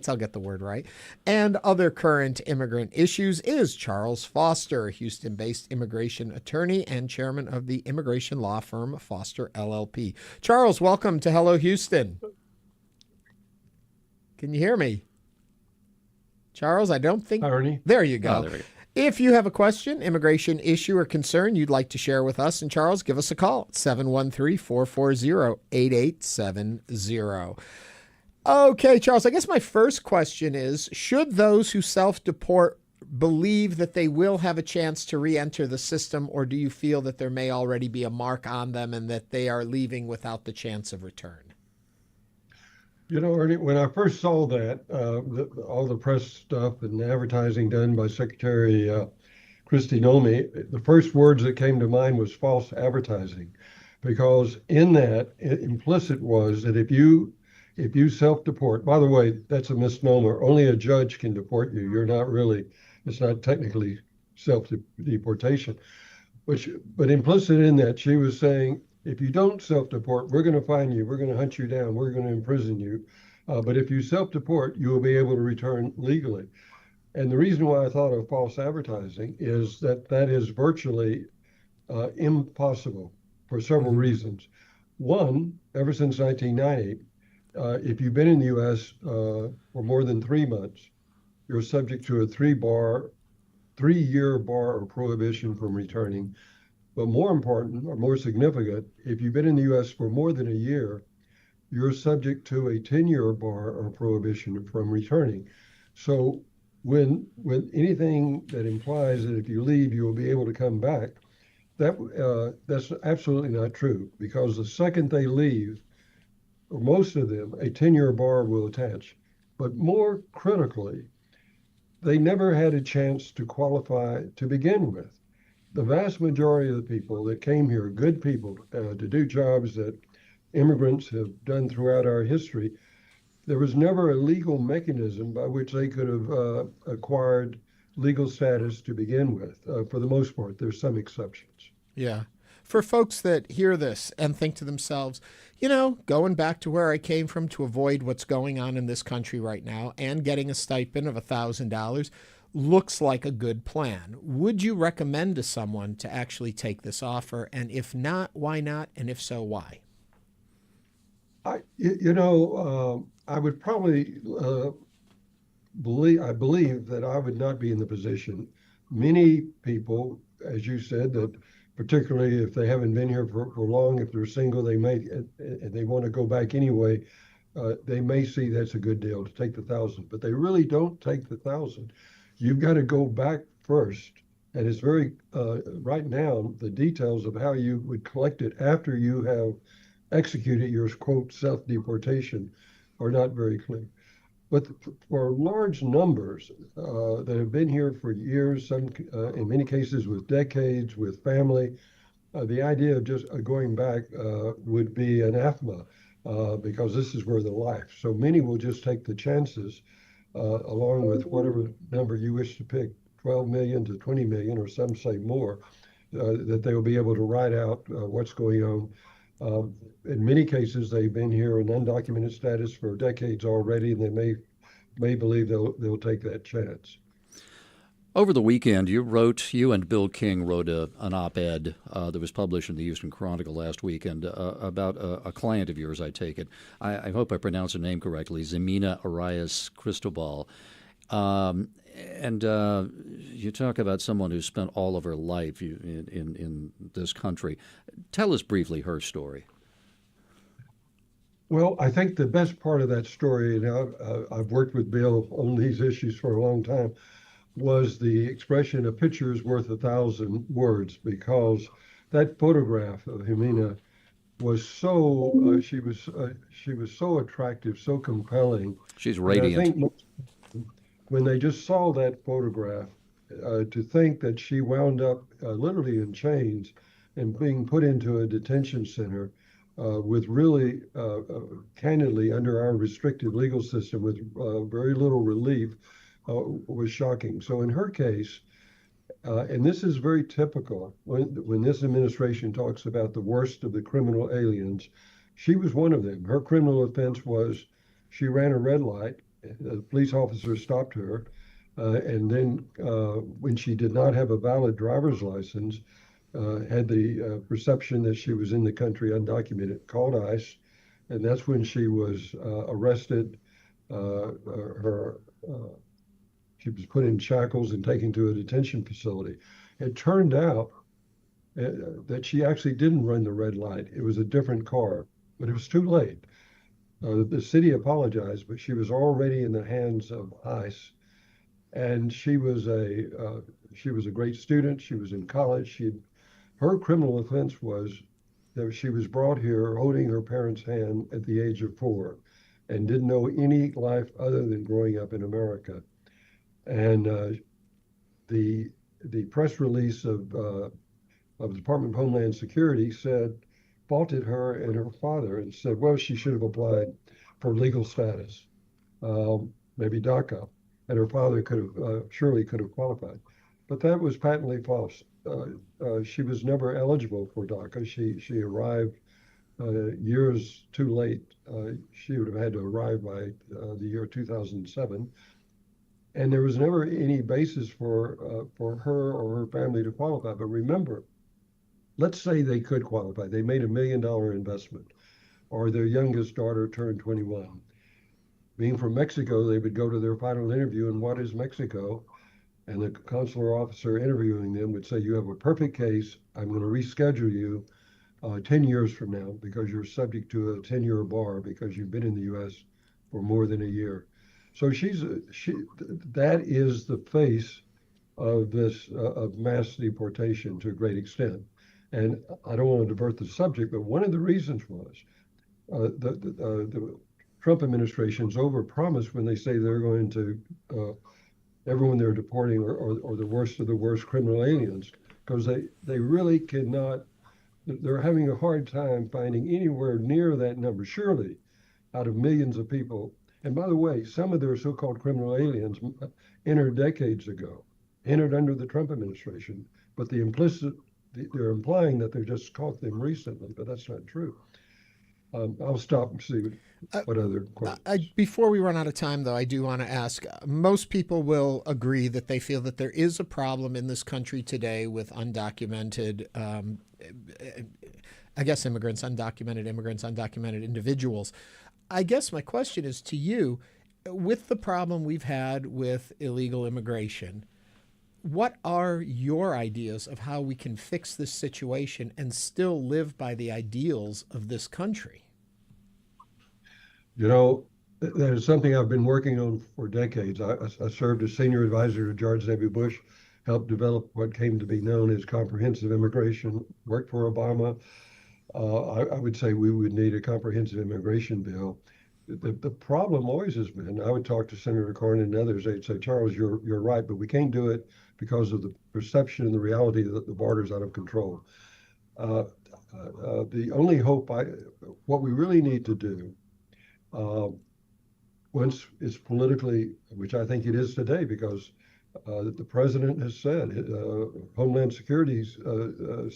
I'll get the word right, and other current immigrant issues is Charles Foster, a Houston-based immigration attorney and chairman of the immigration law firm Foster LLP. Charles, welcome to Hello Houston. Can you hear me? Charles, I don't think... Ernie. There you go. Oh, there we go. If you have a question, immigration issue, or concern you'd like to share with us and Charles, give us a call, 713-440-8870. Okay, Charles, I guess my first question is, should those who self-deport believe that they will have a chance to re-enter the system, or do you feel that there may already be a mark on them and that they are leaving without the chance of return? You know, Ernie, when I first saw that, all the press stuff and advertising done by Secretary Christy know me, the first words that came to mind was false advertising, because in that implicit was that if you self-deport, by the way, that's a misnomer. Only a judge can deport you. You're not really, it's not technically self-deportation. But implicit in that, she was saying, if you don't self-deport, we're going to find you, we're going to hunt you down, we're going to imprison you. But if you self-deport, you will be able to return legally. And the reason why I thought of false advertising is that that is virtually impossible for several reasons. One, ever since 1990, if you've been in the U.S. For more than 3 months, you're subject to a 3-year bar or prohibition from returning. But more important or more significant, if you've been in the U.S. for more than a year, you're subject to a 10-year bar or prohibition from returning. So when anything that implies that if you leave, you will be able to come back, that's absolutely not true, because the second they leave, or most of them, a 10-year bar will attach. But more critically, they never had a chance to qualify to begin with. The vast majority of the people that came here, good people, to do jobs that immigrants have done throughout our history, there was never a legal mechanism by which they could have acquired legal status to begin with. For the most part, there's some exceptions. Yeah. For folks that hear this and think to themselves, going back to where I came from to avoid what's going on in this country right now and getting a stipend of $1,000 looks like a good plan. Would you recommend to someone to actually take this offer? And if not, why not? And if so, why? I would probably believe that I would not be in the position. Many people, as you said, that particularly if they haven't been here for long, if they're single, they want to go back anyway. They may see that's a good deal to take the $1,000, but they really don't take the $1,000. You've got to go back first. And it's very, right now, the details of how you would collect it after you have executed your, quote, self-deportation are not very clear. But for large numbers that have been here for years, some in many cases with decades, with family, the idea of just going back would be anathema because this is where they're life. So many will just take the chances along with whatever number you wish to pick, 12 million to 20 million, or some say more, that they will be able to ride out what's going on. In many cases, they've been here in undocumented status for decades already, and they may believe they'll take that chance. Over the weekend, you and Bill King wrote an op-ed that was published in the Houston Chronicle last weekend about a client of yours, I take it. I hope I pronounced her name correctly, Zemina Arias Cristobal. And you talk about someone who spent all of her life in this country. Tell us briefly her story. Well, I think the best part of that story, and I've worked with Bill on these issues for a long time, was the expression, a picture is worth 1,000 words, because that photograph of Jimena was so, she was so attractive, so compelling. She's radiant. And I think when they just saw that photograph, to think that she wound up literally in chains and being put into a detention center with really, candidly, under our restrictive legal system with very little relief, was shocking. So in her case, and this is very typical, when this administration talks about the worst of the criminal aliens, she was one of them. Her criminal offense was she ran a red light. The police officer stopped her, and then when she did not have a valid driver's license, had the perception that she was in the country undocumented, called ICE, and that's when she was arrested. She was put in shackles and taken to a detention facility. It turned out that she actually didn't run the red light. It was a different car, but it was too late. The city apologized, but she was already in the hands of ICE. And she was a great student. She was in college. Her criminal offense was that she was brought here holding her parents' hand at the age of 4 and didn't know any life other than growing up in America. And the press release of the Department of Homeland Security faulted her and her father and said, well, she should have applied for legal status, maybe DACA, and her father surely could have qualified. But that was patently false. She was never eligible for DACA. She arrived years too late. She would have had to arrive by the year 2007. And there was never any basis for her or her family to qualify. But remember, let's say they could qualify. They made $1 million investment, or their youngest daughter turned 21. Being from Mexico, they would go to their final interview, and what is Mexico? And the consular officer interviewing them would say, you have a perfect case. I'm going to reschedule you 10 years from now because you're subject to a 10-year bar because you've been in the U.S. for more than a year. So that is the face of this of mass deportation to a great extent. And I don't want to divert the subject, but one of the reasons was the Trump administration's overpromised when they say they're going to everyone they're deporting or the worst of the worst criminal aliens, because they really cannot. They're having a hard time finding anywhere near that number. Surely, out of millions of people. And by the way, some of their so-called criminal aliens entered decades ago, entered under the Trump administration, but they're implying that they just caught them recently, but that's not true. I'll stop and see what other questions. Before we run out of time, though, I do want to ask, most people will agree that they feel that there is a problem in this country today with undocumented, immigrants, undocumented individuals. I guess my question is to you, with the problem we've had with illegal immigration, what are your ideas of how we can fix this situation and still live by the ideals of this country? You know, that is something I've been working on for decades. I served as senior advisor to George W. Bush, helped develop what came to be known as comprehensive immigration, worked for Obama. I would say we would need a comprehensive immigration bill. The problem always has been, I would talk to Senator Cornyn and others, they'd say, Charles, you're right, but we can't do it because of the perception and the reality that the border's out of control. The only hope, what we really need to do, once it's politically, which I think it is today, because the president has said, Homeland Security's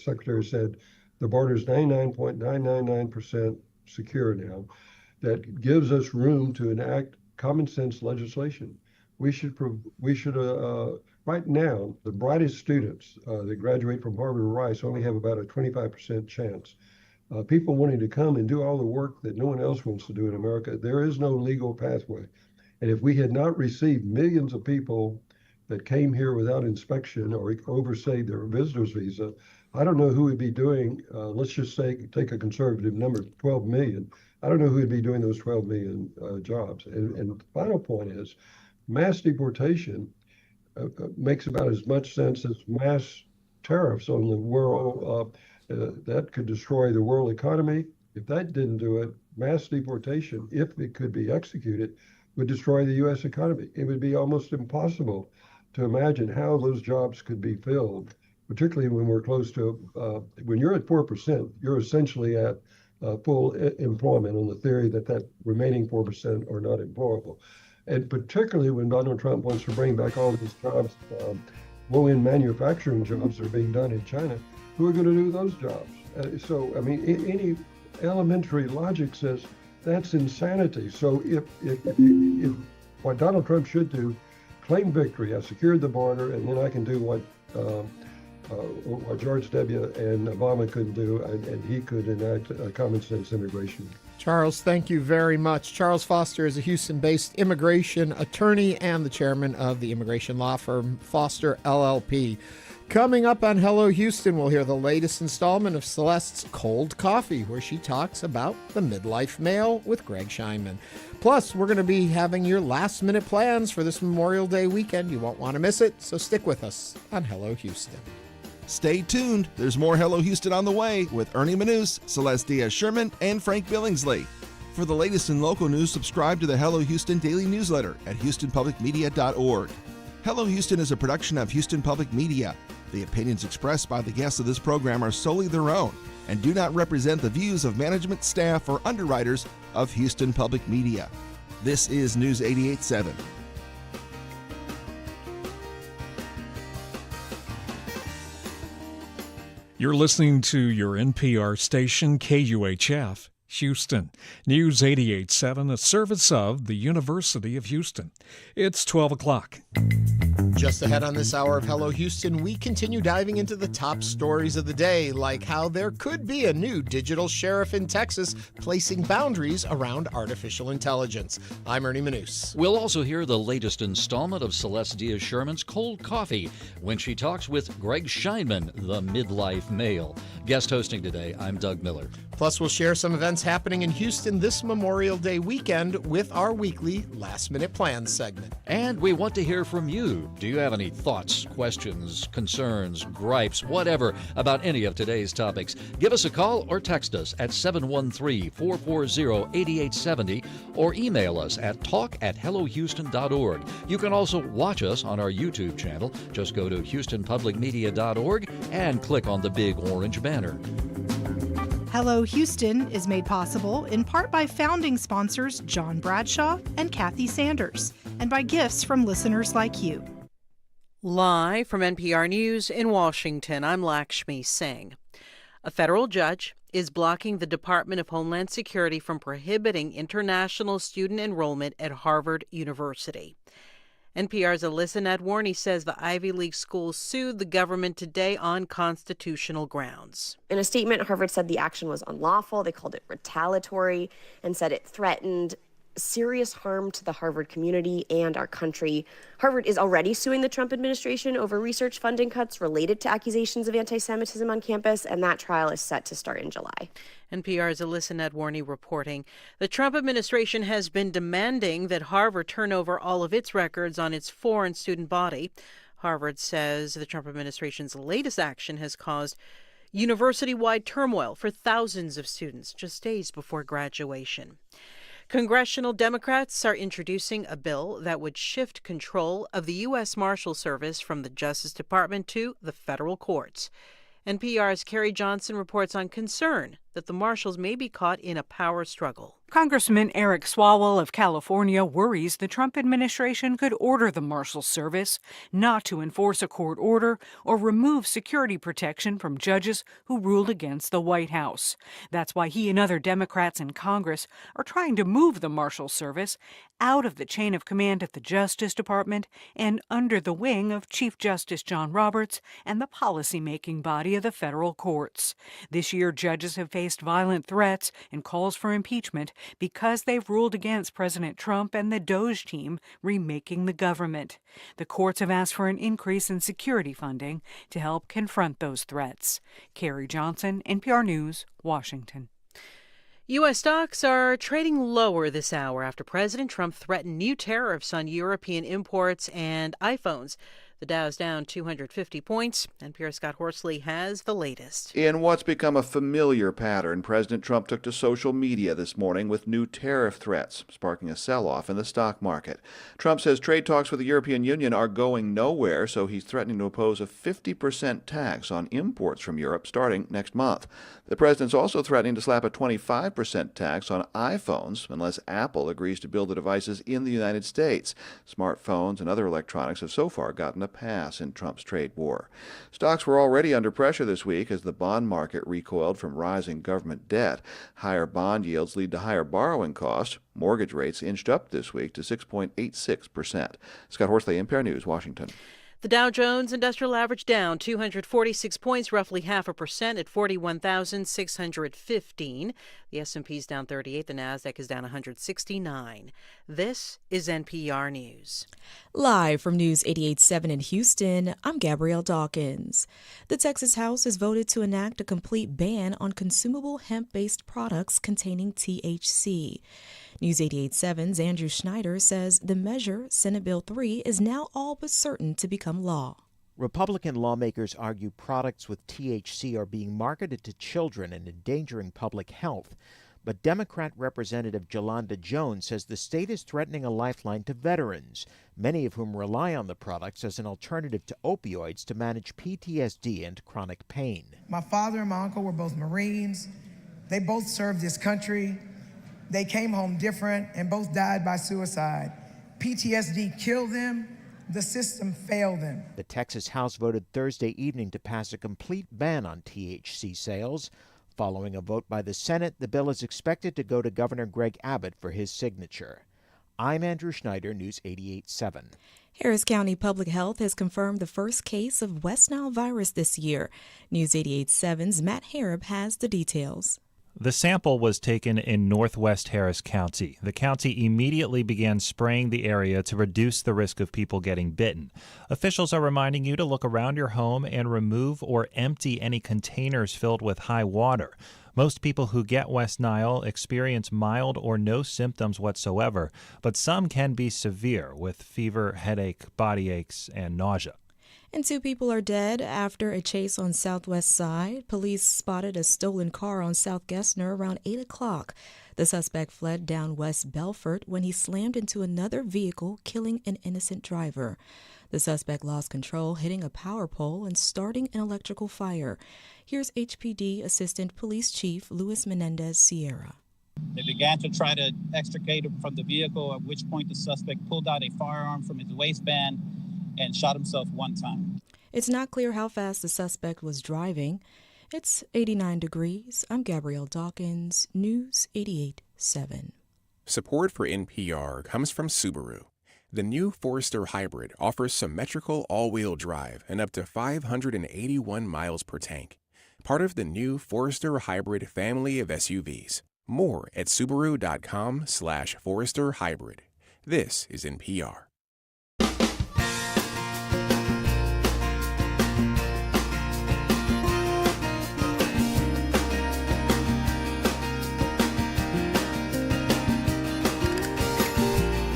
secretary said, the border is 99.999% secure now. That gives us room to enact common sense legislation. We should right now, the brightest students that graduate from Harvard or Rice only have about a 25% chance. People wanting to come and do all the work that no one else wants to do in America, there is no legal pathway. And if we had not received millions of people that came here without inspection or overstayed their visitor's visa, I don't know who would be doing, let's just say, take a conservative number, 12 million. I don't know who would be doing those 12 million jobs. And the final point is, mass deportation makes about as much sense as mass tariffs on the world. That could destroy the world economy. If that didn't do it, mass deportation, if it could be executed, would destroy the U.S. economy. It would be almost impossible to imagine how those jobs could be filled, particularly when we're close to, when you're at 4%, you're essentially at full employment on the theory that remaining 4% are not employable. And particularly when Donald Trump wants to bring back all these jobs, low-end manufacturing jobs that are being done in China, who are going to do those jobs? So, I mean, any elementary logic says that's insanity. So if what Donald Trump should do, claim victory, I secured the border, and then I can do what George W. and Obama couldn't do, and he could enact a common sense immigration. Charles, thank you very much. Charles Foster is a Houston-based immigration attorney and the chairman of the immigration law firm Foster LLP. Coming up on Hello Houston, we'll hear the latest installment of Celeste's Cold Coffee, where she talks about the Midlife Male with Greg Scheinman. Plus, we're going to be having your last-minute plans for this Memorial Day weekend. You won't want to miss it, so stick with us on Hello Houston. Stay tuned. There's more Hello Houston on the way with Ernie Manous, Celeste Diaz-Sherman, and Frank Billingsley. For the latest in local news, subscribe to the Hello Houston daily newsletter at houstonpublicmedia.org. Hello Houston is a production of Houston Public Media. The opinions expressed by the guests of this program are solely their own and do not represent the views of management, staff, or underwriters of Houston Public Media. This is News 88.7. You're listening to your NPR station, KUHF, Houston. News 88.7, a service of the University of Houston. It's 12 o'clock. Just ahead on this hour of Hello Houston, we continue diving into the top stories of the day, like how there could be a new digital sheriff in Texas placing boundaries around artificial intelligence. I'm Ernie Manous. We'll also hear the latest installment of Celeste Diaz-Sherman's Cold Coffee when she talks with Greg Scheinman, the Midlife Male. Guest hosting today, I'm Doug Miller. Plus, we'll share some events happening in Houston this Memorial Day weekend with our weekly Last Minute Plans segment. And we want to hear from you. Do you have any thoughts, questions, concerns, gripes, whatever about any of today's topics? Give us a call or text us at 713-440-8870 or email us at talk@hellohouston.org. You can also watch us on our YouTube channel. Just go to houstonpublicmedia.org and click on the big orange banner. Hello Houston is made possible in part by founding sponsors John Bradshaw and Kathy Sanders, and by gifts from listeners like you. Live from NPR News in Washington, I'm Lakshmi Singh. A federal judge is blocking the Department of Homeland Security from prohibiting international student enrollment at Harvard University. NPR's Alyssa Nadwarny says the Ivy League school sued the government today on constitutional grounds. In a statement, Harvard said the action was unlawful. They called it retaliatory and said it threatened serious harm to the Harvard community and our country. Harvard is already suing the Trump administration over research funding cuts related to accusations of anti-Semitism on campus, and that trial is set to start in July. NPR's Alyssa Nadwarny reporting. The Trump administration has been demanding that Harvard turn over all of its records on its foreign student body. Harvard says the Trump administration's latest action has caused university-wide turmoil for thousands of students just days before graduation. Congressional Democrats are introducing a bill that would shift control of the U.S. Marshal Service from the Justice Department to the federal courts. NPR's Carrie Johnson reports on concern that the marshals may be caught in a power struggle. Congressman Eric Swalwell of California worries the Trump administration could order the Marshals Service not to enforce a court order or remove security protection from judges who ruled against the White House. That's why he and other Democrats in Congress are trying to move the Marshals Service out of the chain of command at the Justice Department and under the wing of Chief Justice John Roberts and the policymaking body of the federal courts. This year, judges have faced violent threats and calls for impeachment because they've ruled against President Trump and the DOJ team remaking the government. The courts have asked for an increase in security funding to help confront those threats. Carrie Johnson, NPR News, Washington. U.S. stocks are trading lower this hour after President Trump threatened new tariffs on European imports and iPhones. The Dow's down 250 points. NPR's Scott Horsley has the latest. In what's become a familiar pattern, President Trump took to social media this morning with new tariff threats, sparking a sell-off in the stock market. Trump says trade talks with the European Union are going nowhere, so he's threatening to impose a 50% tax on imports from Europe starting next month. The president's also threatening to slap a 25% tax on iPhones unless Apple agrees to build the devices in the United States. Smartphones and other electronics have so far gotten a pass in Trump's trade war. Stocks were already under pressure this week as the bond market recoiled from rising government debt. Higher bond yields lead to higher borrowing costs. Mortgage rates inched up this week to 6.86%. Scott Horsley, NPR News, Washington. The Dow Jones Industrial Average down 246 points, roughly 0.5% at 41,615. The S&P's down 38. The Nasdaq is down 169. This is NPR News. Live from News 88.7 in Houston, I'm Gabrielle Dawkins. The Texas House has voted to enact a complete ban on consumable hemp-based products containing THC. News 88.7's Andrew Schneider says the measure, Senate Bill 3, is now all but certain to become law. Republican lawmakers argue products with THC are being marketed to children and endangering public health. But Democrat Representative Jolanda Jones says the state is threatening a lifeline to veterans, many of whom rely on the products as an alternative to opioids to manage PTSD and chronic pain. My father and my uncle were both Marines. They both served this country. They came home different and both died by suicide. PTSD killed them. The system failed them. The Texas House voted Thursday evening to pass a complete ban on THC sales. Following a vote by the Senate, the bill is expected to go to Governor Greg Abbott for his signature. I'm Andrew Schneider, News 88.7. Harris County Public Health has confirmed the first case of West Nile virus this year. News 88.7's Matt Harrop has the details. The sample was taken in northwest Harris County. The county immediately began spraying the area to reduce the risk of people getting bitten. Officials are reminding you to look around your home and remove or empty any containers filled with high water. Most people who get West Nile experience mild or no symptoms whatsoever, but some can be severe with fever, headache, body aches, and nausea. And 2 people are dead after a chase on Southwest Side. Police spotted a stolen car on South Gessner around 8 o'clock. The suspect fled down West Belfort when he slammed into another vehicle, killing an innocent driver. The suspect lost control, hitting a power pole and starting an electrical fire. Here's HPD Assistant Police Chief Luis Menendez Sierra. They began to try to extricate him from the vehicle, at which point the suspect pulled out a firearm from his waistband and shot himself 1 time. It's not clear how fast the suspect was driving. It's 89 degrees. I'm Gabrielle Dawkins, News 88.7. Support for NPR comes from Subaru. The new Forester Hybrid offers symmetrical all-wheel drive and up to 581 miles per tank. Part of the new Forester Hybrid family of SUVs. More at Subaru.com/Forester Hybrid. This is NPR.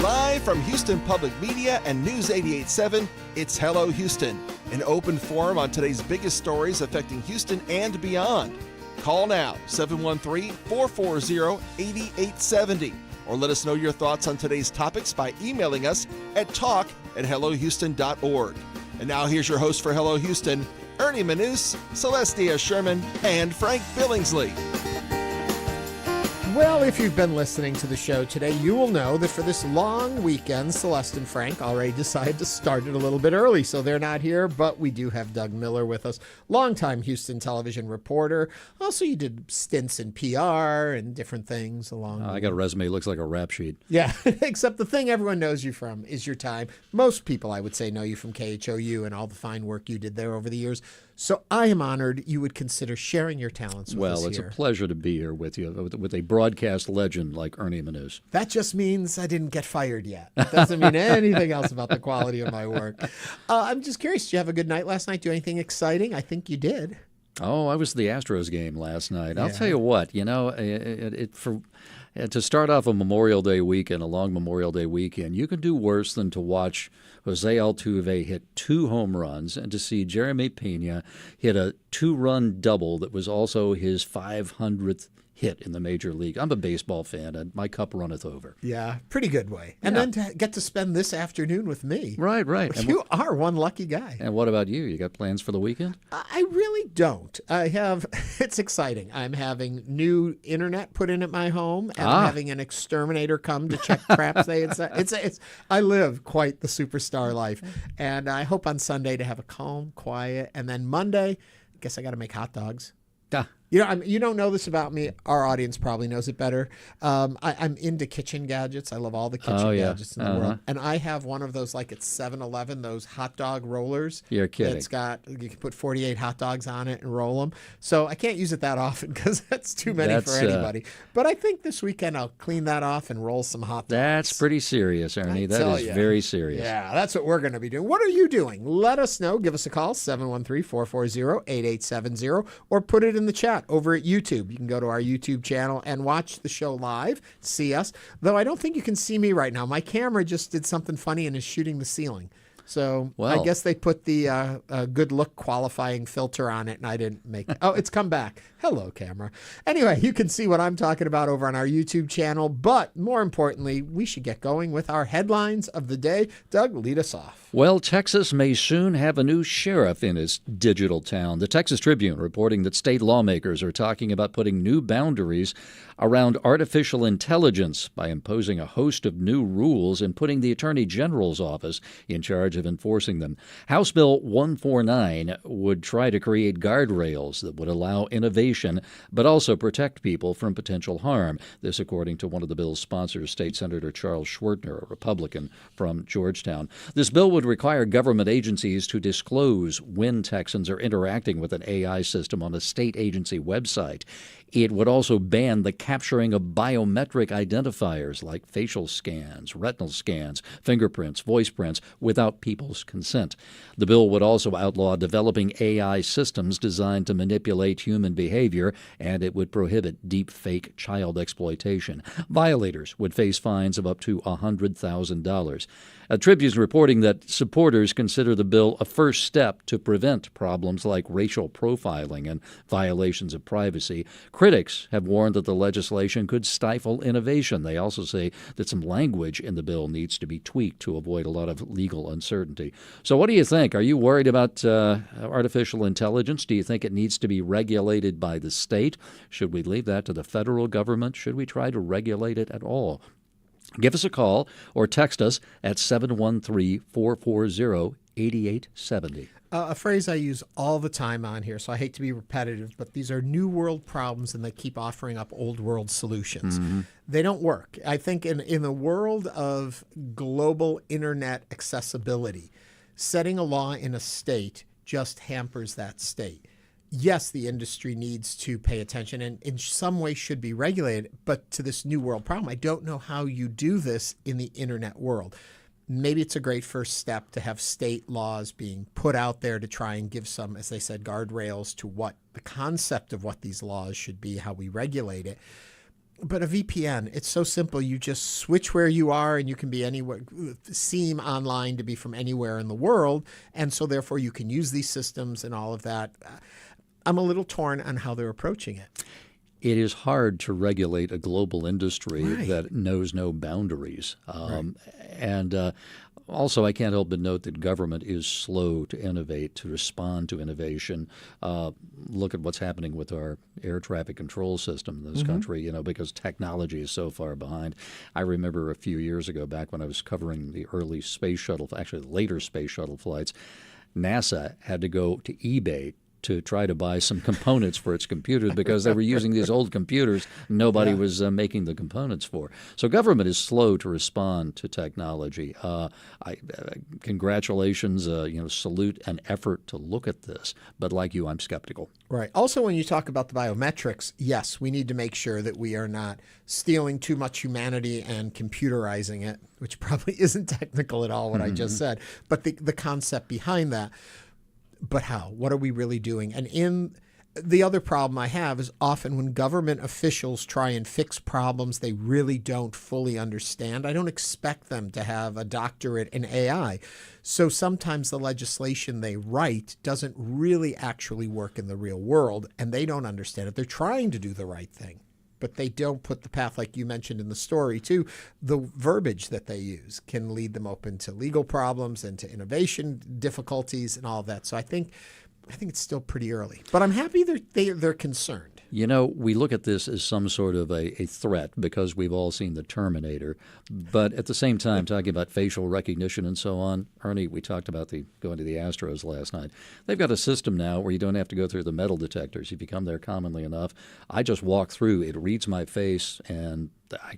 Live from Houston Public Media and News 88.7, it's Hello Houston, an open forum on today's biggest stories affecting Houston and beyond. Call now, 713-440-8870, or let us know your thoughts on today's topics by emailing us at talk@hellohouston.org. And now here's your host for Hello Houston, Ernie Manous, Celestia Sherman, and Frank Billingsley. Well, if you've been listening to the show today, you will know that for this long weekend, Celeste and Frank already decided to start it a little bit early, so they're not here, but we do have Doug Miller with us, longtime Houston television reporter. Also, you did stints in PR and different things along. I got a resume, looks like a rap sheet. Yeah, except the thing everyone knows you from is your time. Most people, I would say, know you from KHOU and all the fine work you did there over the years. So I am honored you would consider sharing your talents with us here. Well, it's a pleasure to be here with you, with a broadcast legend like Ernie Manous. That just means I didn't get fired yet. It doesn't mean anything else about the quality of my work. I'm just curious, did you have a good night last night? Do anything exciting? I think you did. Oh, I was at the Astros game last night. I'll tell you what, to start off a Memorial Day weekend, a long Memorial Day weekend, you can do worse than to watch Jose Altuve hit 2 home runs and to see Jeremy Pena hit a 2-run double that was also his 500th hit in the major league. I'm a baseball fan, and my cup runneth over. Yeah, pretty good way. And then to get to spend this afternoon with me. Right. You are one lucky guy. And what about you? You got plans for the weekend? I really don't. It's exciting. I'm having new internet put in at my home, and I'm having an exterminator come to check traps. I live quite the superstar life. And I hope on Sunday to have a calm, quiet, and then Monday, I guess I got to make hot dogs. You don't know this about me. Our audience probably knows it better. I'm into kitchen gadgets. I love all the kitchen gadgets in the world. And I have one of those, like at 7-Eleven, those hot dog rollers. You're kidding. You can put 48 hot dogs on it and roll them. So I can't use it that often because that's too many for anybody. But I think this weekend I'll clean that off and roll some hot dogs. That's pretty serious, Ernie. That is very serious. Yeah, that's what we're going to be doing. What are you doing? Let us know. Give us a call, 713-440-8870, or put it in the chat over at YouTube. You can go to our YouTube channel and watch the show live, see us. Though I don't think you can see me right now. My camera just did something funny and is shooting the ceiling. So Well. I guess they put the good look qualifying filter on it, and I didn't make it. Oh, it's come back. Hello, camera. Anyway, you can see what I'm talking about over on our YouTube channel. But more importantly, we should get going with our headlines of the day. Doug, lead us off. Well, Texas may soon have a new sheriff in its digital town. The Texas Tribune reporting that state lawmakers are talking about putting new boundaries around artificial intelligence by imposing a host of new rules and putting the Attorney General's office in charge of enforcing them. House Bill 149 would try to create guardrails that would allow innovation but also protect people from potential harm. This according to one of the bill's sponsors, State Senator Charles Schwertner, a Republican from Georgetown. This bill would require government agencies to disclose when Texans are interacting with an AI system on a state agency website. It would also ban the capturing of biometric identifiers like facial scans, retinal scans, fingerprints, voice prints without people's consent. The bill would also outlaw developing AI systems designed to manipulate human behavior, and it would prohibit deep fake child exploitation. Violators would face fines of up to $100,000. Tribune's reporting that supporters consider the bill a first step to prevent problems like racial profiling and violations of privacy. Critics have warned that the legislation could stifle innovation. They also say that some language in the bill needs to be tweaked to avoid a lot of legal uncertainty. So what do you think? Are you worried about artificial intelligence? Do you think it needs to be regulated by the state? Should we leave that to the federal government? Should we try to regulate it at all? Give us a call or text us at 713-440-8870. A phrase I use all the time on here, so I hate to be repetitive, but these are new world problems and they keep offering up old world solutions. Mm-hmm. They don't work. I think in the world of global internet accessibility, setting a law in a state just hampers that state. Yes, the industry needs to pay attention and in some way should be regulated, but to this new world problem, I don't know how you do this in the internet world. Maybe it's a great first step to have state laws being put out there to try and give some, as they said, guardrails to what the concept of what these laws should be, how we regulate it. But a VPN, it's so simple. You just switch where you are and you can be anywhere, seem online to be from anywhere in the world. And so therefore you can use these systems and all of that. I'm a little torn on how they're approaching it. It is hard to regulate a global industry Right. that knows no boundaries. And also, I can't help but note that government is slow to innovate, to respond to innovation. Look at what's happening with our air traffic control system in this country, because technology is so far behind. I remember a few years ago, back when I was covering the early space shuttle, actually later space shuttle flights, NASA had to go to eBay to try to buy some components for its computers because they were using these old computers nobody was making the components for. So government is slow to respond to technology. Congratulations, salute an effort to look at this. But like you, I'm skeptical. Right. Also, when you talk about the biometrics, yes, we need to make sure that we are not stealing too much humanity and computerizing it, which probably isn't technical at all what I just said, but the concept behind that. But how? What are we really doing? And the other problem I have is often when government officials try and fix problems they really don't fully understand, I don't expect them to have a doctorate in AI. So sometimes the legislation they write doesn't really actually work in the real world, and they don't understand it. They're trying to do the right thing, but they don't put the path, like you mentioned in the story too. The verbiage that they use can lead them open to legal problems and to innovation difficulties and all of that. So I think it's still pretty early, but I'm happy they're concerned. We look at this as some sort of a threat because we've all seen the Terminator. But at the same time, talking about facial recognition and so on, Ernie, we talked about going to the Astros last night. They've got a system now where you don't have to go through the metal detectors. If you come there commonly enough, I just walk through, it reads my face, and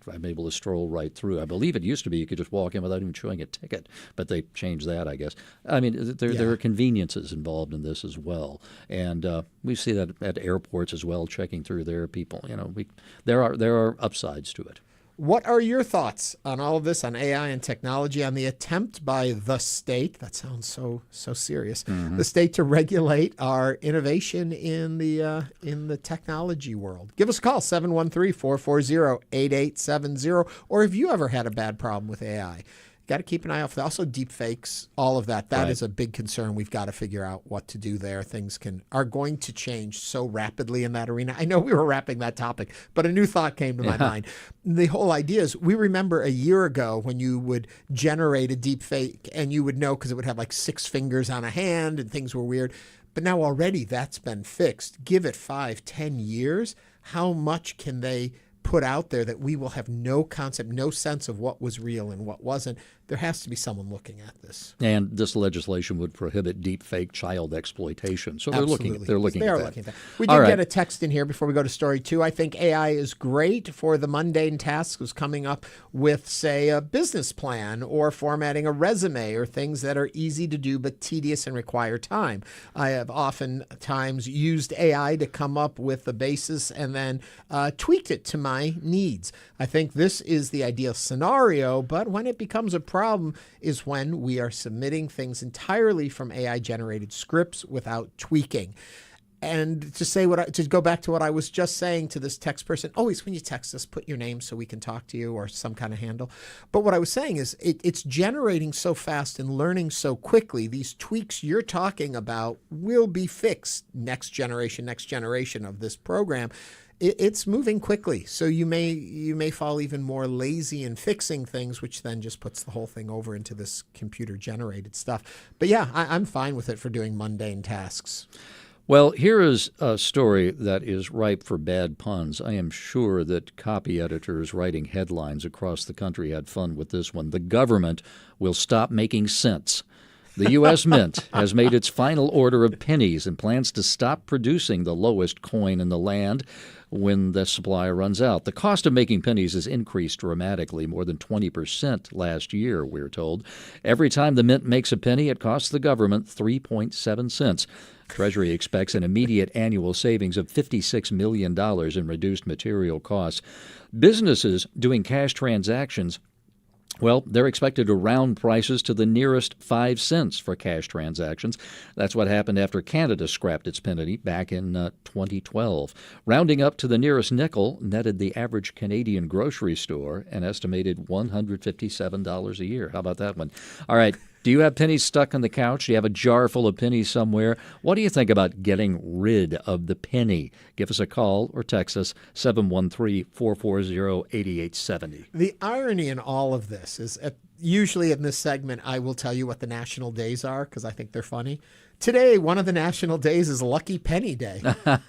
I'm able to stroll right through. I believe it used to be you could just walk in without even showing a ticket, but they changed that, I guess. I mean, there are conveniences involved in this as well, and we see that at airports as well, checking through their people. There are upsides to it. What are your thoughts on all of this, on AI and technology, on the attempt by the state, that sounds so serious, the state to regulate our innovation in the technology world? Give us a call, 713-440-8870, or if you ever had a bad problem with AI, got to keep an eye out for that. Also, deep fakes, all of that. That Right. is a big concern. We've got to figure out what to do there. Things are going to change so rapidly in that arena. I know we were wrapping that topic, but a new thought came to my mind. The whole idea is, we remember a year ago when you would generate a deep fake and you would know because it would have like 6 fingers on a hand and things were weird. But now already that's been fixed. Give it 5-10 years. How much can they put out there that we will have no concept, no sense of what was real and what wasn't? There has to be someone looking at this. And this legislation would prohibit deep fake child exploitation. So they're looking at that. Looking at that. We did get a text in here before we go to story 2. I think AI is great for the mundane tasks of coming up with, say, a business plan or formatting a resume or things that are easy to do but tedious and require time. I have oftentimes used AI to come up with the basis and then tweaked it to my needs. I think this is the ideal scenario, but when it becomes a problem is when we are submitting things entirely from AI-generated scripts without tweaking. And to go back to what I was just saying to this text person, always when you text us, put your name so we can talk to you or some kind of handle. But what I was saying is it's generating so fast and learning so quickly. These tweaks you're talking about will be fixed next generation of this program. It's moving quickly, so you may fall even more lazy in fixing things, which then just puts the whole thing over into this computer-generated stuff. But yeah, I'm fine with it for doing mundane tasks. Well, here is a story that is ripe for bad puns. I am sure that copy editors writing headlines across the country had fun with this one. The government will stop making cents. The U.S. Mint has made its final order of pennies and plans to stop producing the lowest coin in the land when the supply runs out. The cost of making pennies has increased dramatically, more than 20% last year, we're told. Every time the Mint makes a penny, it costs the government 3.7 cents. Treasury expects an immediate annual savings of $56 million in reduced material costs. Businesses doing cash transactions, well, they're expected to round prices to the nearest 5 cents for cash transactions. That's what happened after Canada scrapped its penny back in 2012. Rounding up to the nearest nickel netted the average Canadian grocery store an estimated $157 a year. How about that one? All right. Do you have pennies stuck on the couch? Do you have a jar full of pennies somewhere? What do you think about getting rid of the penny? Give us a call or text us 713-440-8870. The irony in all of this is usually in this segment, I will tell you what the national days are because I think they're funny. Today, one of the national days is Lucky Penny Day,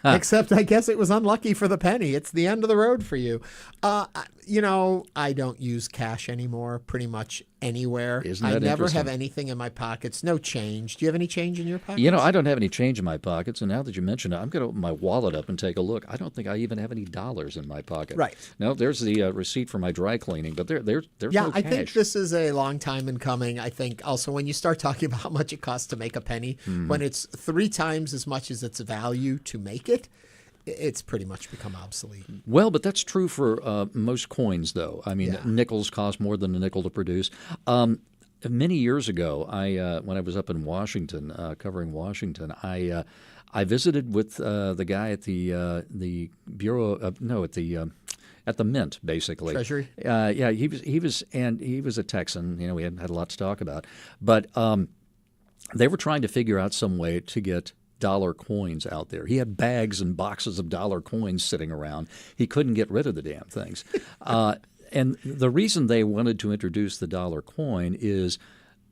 except I guess it was unlucky for the penny. It's the end of the road for you. I don't use cash anymore pretty much anywhere. I never have anything in my pockets. No change. Do you have any change in your pockets? I don't have any change in my pockets. And now that you mention it, I'm going to open my wallet up and take a look. I don't think I even have any dollars in my pocket. Right. No, there's the receipt for my dry cleaning, but there's no cash. I think this is a long time in coming. I think also when you start talking about how much it costs to make a penny, when it's 3 times as much as its value to make it, it's pretty much become obsolete. Well, but that's true for most coins, though. I mean, nickels cost more than a nickel to produce. Many years ago, when I was up in Washington, covering Washington, I visited with the guy at the Bureau of at the Mint, basically. Treasury. He was a Texan. We had a lot to talk about, but they were trying to figure out some way to get dollar coins out there. He had bags and boxes of dollar coins sitting around. He couldn't get rid of the damn things. And the reason they wanted to introduce the dollar coin is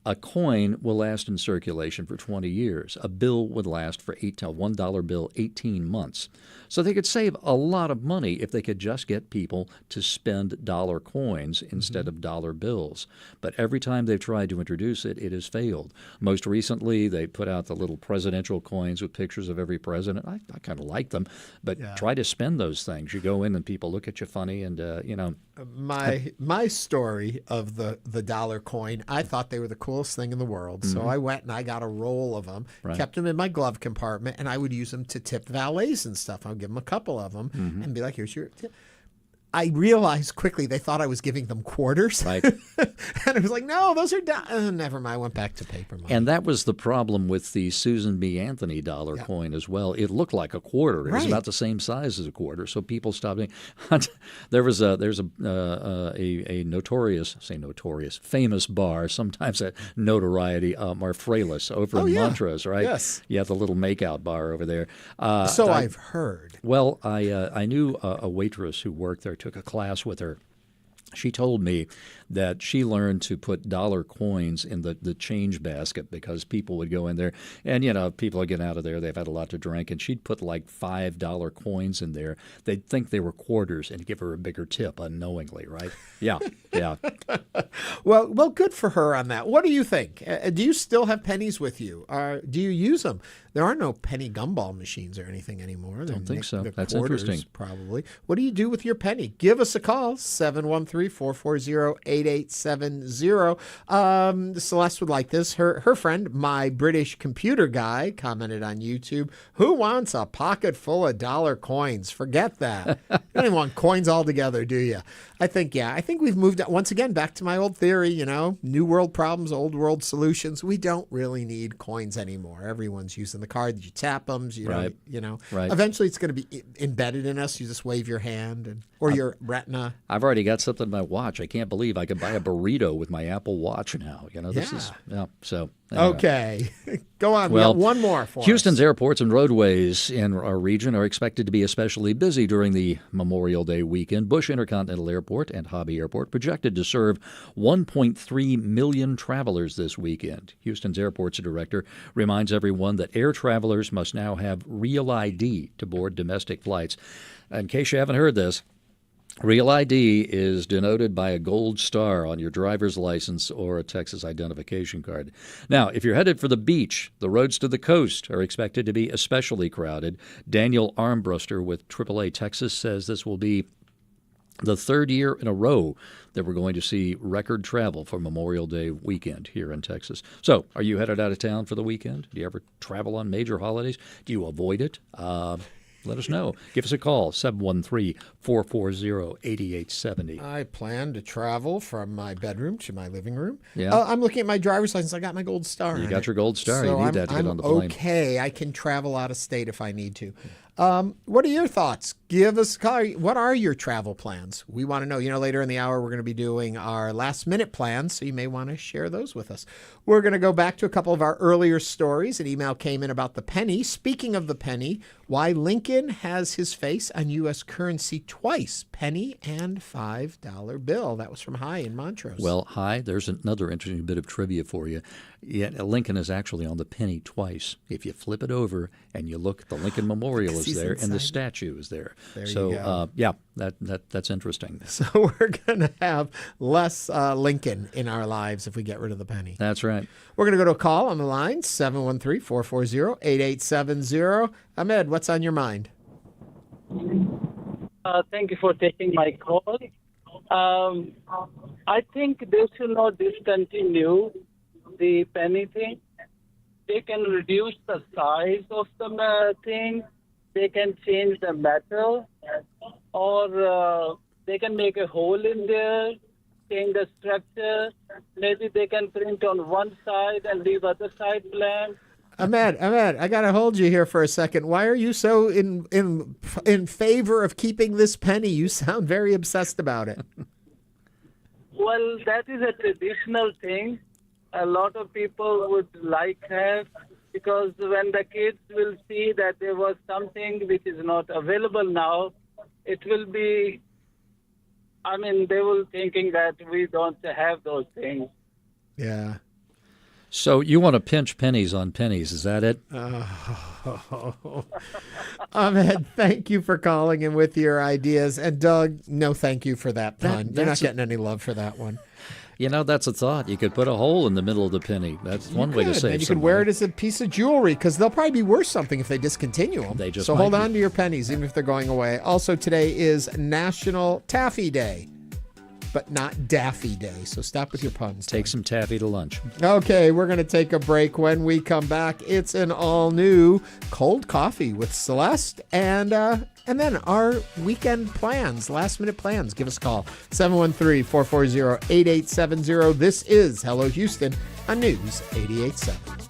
a coin will last in circulation for 20 years. A bill would last for $1 bill 18 months. So they could save a lot of money if they could just get people to spend dollar coins instead of dollar bills. But every time they've tried to introduce it, it has failed. Most recently, they put out the little presidential coins with pictures of every president. I kind of like them, but try to spend those things. You go in and people look at you funny and, My story of the dollar coin, I thought they were the coolest thing in the world. So I went and I got a roll of them, kept them in my glove compartment, and I would use them to tip valets and stuff. I would give them a couple of them and be like, here's your tip. I realized quickly they thought I was giving them quarters. Right. And I was like, no, those are never mind. I went back to paper money. And that was the problem with the Susan B. Anthony dollar coin as well. It looked like a quarter. It was about the same size as a quarter, so people stopped. There's a notorious, famous bar, sometimes at notoriety, Marfrelis over in Montrose, right? Yes. You have the little makeout bar over there. So I've heard. Well, I knew a waitress who worked there, took a class with her. She told me that she learned to put dollar coins in the change basket because people would go in there and, people would get out of there. They've had a lot to drink. And she'd put like $5 coins in there. They'd think they were quarters and give her a bigger tip unknowingly, right? Yeah, yeah. Well, good for her on that. What do you think? Do you still have pennies with you? Do you use them? There are no penny gumball machines or anything anymore. I don't think so. That's quarters, interesting. Probably. What do you do with your penny? Give us a call, 713-440-8870. Celeste would like this. Her friend, my British computer guy, commented on YouTube, who wants a pocket full of dollar coins? Forget that. You don't even want coins altogether, do you? I think we've moved once again back to my old theory, new world problems, old world solutions. We don't really need coins anymore. Everyone's using the card. You tap them, Right. Eventually it's going to be embedded in us. You just wave your hand or your retina. I've already got something in my watch. I can't believe I could buy a burrito with my Apple Watch now. This is so. Anyway. Okay. Go on. Well, one more for Houston's us. airports and roadways in our region are expected to be especially busy during the Memorial Day weekend. Bush Intercontinental Airport and Hobby Airport projected to serve 1.3 million travelers this weekend. Houston's airports director reminds everyone that air travelers must now have real ID to board domestic flights. In case you haven't heard this, Real ID is denoted by a gold star on your driver's license or a Texas identification card. Now, if you're headed for the beach, the roads to the coast are expected to be especially crowded. Daniel Armbruster with AAA Texas says this will be the third year in a row that we're going to see record travel for Memorial Day weekend here in Texas. So, are you headed out of town for the weekend? Do you ever travel on major holidays? Do you avoid it? Let us know. Give us a call, 713-440-8870. I plan to travel from my bedroom to my living room. Yeah. I'm looking at my driver's license. I got my gold star. You got your gold star. So you need that to get on the plane. Okay. I can travel out of state if I need to. What are your thoughts? Give us a call. What are your travel plans? We want to know. Later in the hour, we're going to be doing our last minute plans, so you may want to share those with us. We're going to go back to a couple of our earlier stories. An email came in about the penny. Speaking of the penny, why Lincoln has his face on U.S. currency twice, penny and $5 bill. That was from Hi in Montrose. Well, Hi, there's another interesting bit of trivia for you. Yeah, Lincoln is actually on the penny twice. If you flip it over and you look, the Lincoln Memorial is there and the statue is there. So, you go. That's interesting. So we're going to have less Lincoln in our lives if we get rid of the penny. That's right. We're going to go to a call on the line, 713-440-8870. Ahmed, what's on your mind? Thank you for taking my call. I think they should not discontinue the penny thing. They can reduce the size of the thing. They can change the metal, or they can make a hole in there, change the structure. Maybe they can print on one side and leave other side blank. Ahmed, I got to hold you here for a second. Why are you so in favor of keeping this penny? You sound very obsessed about it. Well, that is a traditional thing. A lot of people would like have, because when the kids will see that there was something which is not available now, it will be, they will thinking that we don't have those things. Yeah. So you want to pinch pennies on pennies, is that it? Ahmed, thank you for calling in with your ideas. And Doug, no thank you for that pun. You're not getting any love for that one. That's a thought. You could put a hole in the middle of the penny. That's one way to save Maybe you some could wear money. it as a piece of jewelry, because they'll probably be worth something if they discontinue them. They just so might hold be. on to your pennies, even if they're going away. Also, today is National Taffy Day. but not Daffy Day. So stop with your puns. Take some taffy to lunch. Okay, we're going to take a break. When we come back, it's an all-new cold coffee with Celeste and then our weekend plans, last-minute plans. Give us a call, 713-440-8870. This is Hello Houston on News 88.7.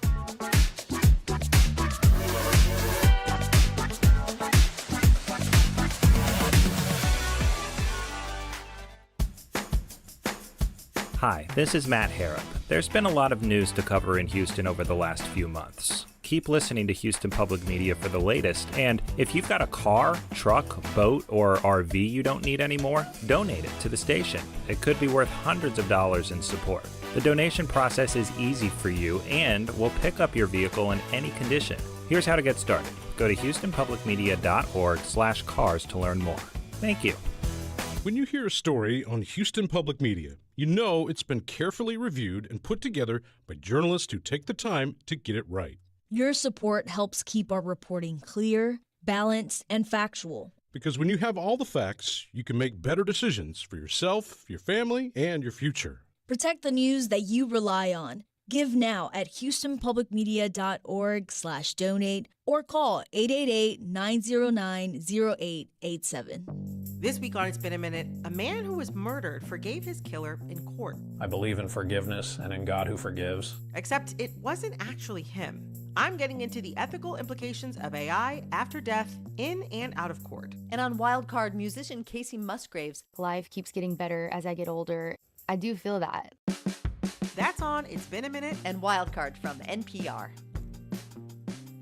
Hi, this is Matt Harrop. There's been a lot of news to cover in Houston over the last few months. Keep listening to Houston Public Media for the latest, and if you've got a car, truck, boat, or RV you don't need anymore, donate it to the station. It could be worth hundreds of dollars in support. The donation process is easy for you, and we'll pick up your vehicle in any condition. Here's how to get started. Go to houstonpublicmedia.org/cars to learn more. Thank you. When you hear a story on Houston Public Media, you know it's been carefully reviewed and put together by journalists who take the time to get it right. Your support helps keep our reporting clear, balanced, and factual. Because when you have all the facts, you can make better decisions for yourself, your family, and your future. Protect the news that you rely on. Give now at houstonpublicmedia.org/donate or call 888-909-0887. This week on It's Been a Minute, a man who was murdered forgave his killer in court. I believe in forgiveness and in God who forgives. Except it wasn't actually him. I'm getting into the ethical implications of AI after death, in and out of court. And on Wildcard, musician Casey Musgraves. Life keeps getting better as I get older. I do feel that. That's on It's Been a Minute and Wildcard from NPR.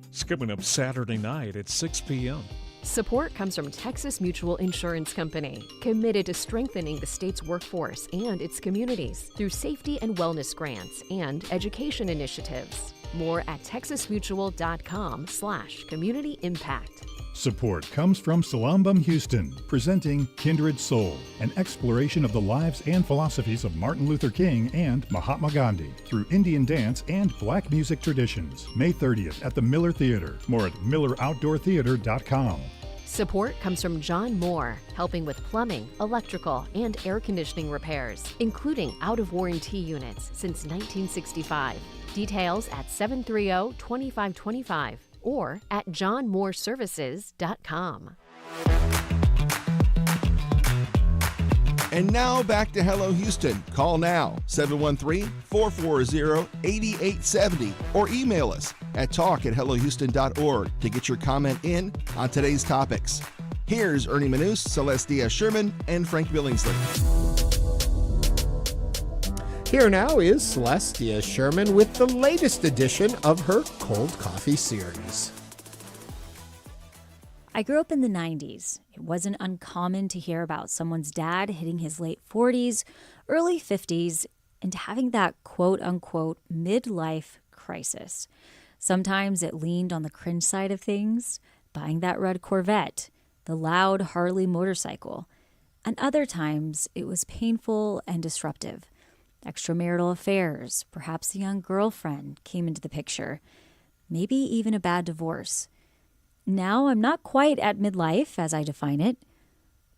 It's coming up Saturday night at 6 p.m. Support comes from Texas Mutual Insurance Company, committed to strengthening the state's workforce and its communities through safety and wellness grants and education initiatives. More at texasmutual.com/community impact. Support comes from Salambam Houston, presenting Kindred Soul, an exploration of the lives and philosophies of Martin Luther King and Mahatma Gandhi through Indian dance and black music traditions. May 30th at the Miller Theater. More at milleroutdoortheater.com. Support comes from John Moore, helping with plumbing, electrical, and air conditioning repairs, including out-of-warranty units since 1965. Details at 730-2525. or at johnmooreservices.com. And now back to Hello Houston. Call now, 713-440-8870, or email us at talk@hellohouston.org to get your comment in on today's topics. Here's Ernie Manous, Celeste Diaz-Sherman, and Frank Billingsley. Here now is Celeste Diaz-Sherman with the latest edition of her Cold Coffee series. I grew up in the 90s. It wasn't uncommon to hear about someone's dad hitting his late 40s, early 50s, and having that quote-unquote midlife crisis. Sometimes it leaned on the cringe side of things, buying that red Corvette, the loud Harley motorcycle. And other times it was painful and disruptive. Extramarital affairs, perhaps a young girlfriend came into the picture, maybe even a bad divorce. Now I'm not quite at midlife as I define it,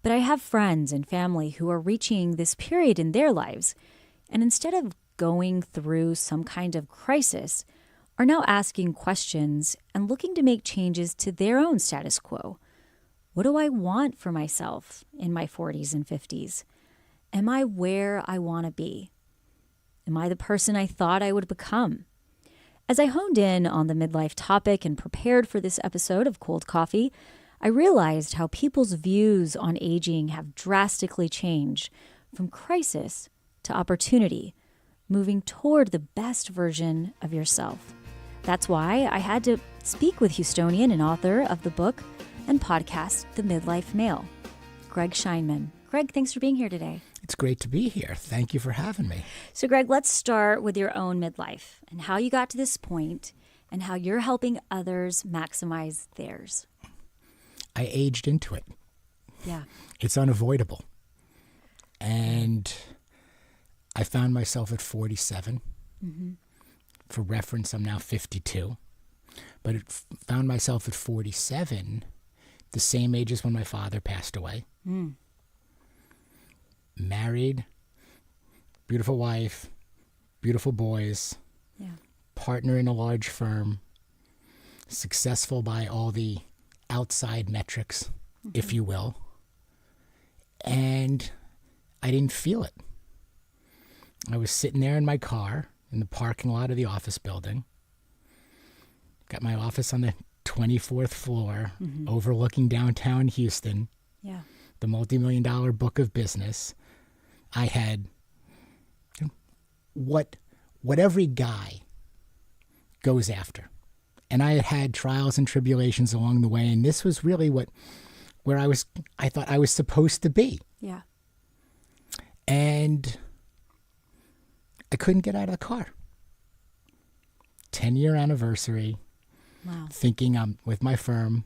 but I have friends and family who are reaching this period in their lives, and instead of going through some kind of crisis, are now asking questions and looking to make changes to their own status quo. What do I want for myself in my 40s and 50s? Am I where I want to be? Am I the person I thought I would become? As I honed in on the midlife topic and prepared for this episode of Cold Coffee, I realized how people's views on aging have drastically changed from crisis to opportunity, moving toward the best version of yourself. That's why I had to speak with Houstonian and author of the book and podcast, The Midlife Male, Greg Scheinman. Greg, thanks for being here today. It's great to be here. Thank you for having me. So, Greg, let's start with your own midlife and how you got to this point and how you're helping others maximize theirs. I aged into it. Yeah. It's unavoidable. And I found myself at 47. Mm-hmm. For reference, I'm now 52. But found myself at 47, the same age as when my father passed away. Mm. Married beautiful wife, beautiful boys, partner in a large firm, successful by all the outside metrics, if you will. And I didn't feel it. I was sitting there in my car in the parking lot of the office building. Got my office on the 24th floor, overlooking downtown Houston. Yeah. The multi-million-dollar book of business. I had what every guy goes after. And I had had trials and tribulations along the way, and this was really where I thought I was supposed to be. Yeah. And I couldn't get out of the car. 10-year anniversary. Wow. Thinking I'm with my firm.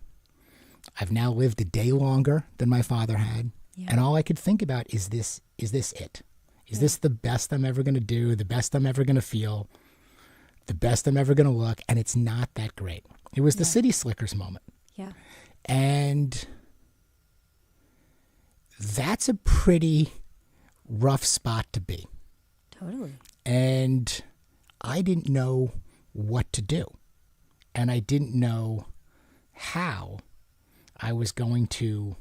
I've now lived a day longer than my father had. Yeah. And all I could think about is this it? Is this the best I'm ever going to do, the best I'm ever going to feel, the best I'm ever going to look? And it's not that great. It was the City Slickers moment. Yeah. And that's a pretty rough spot to be. Totally. And I didn't know what to do. And I didn't know how I was going to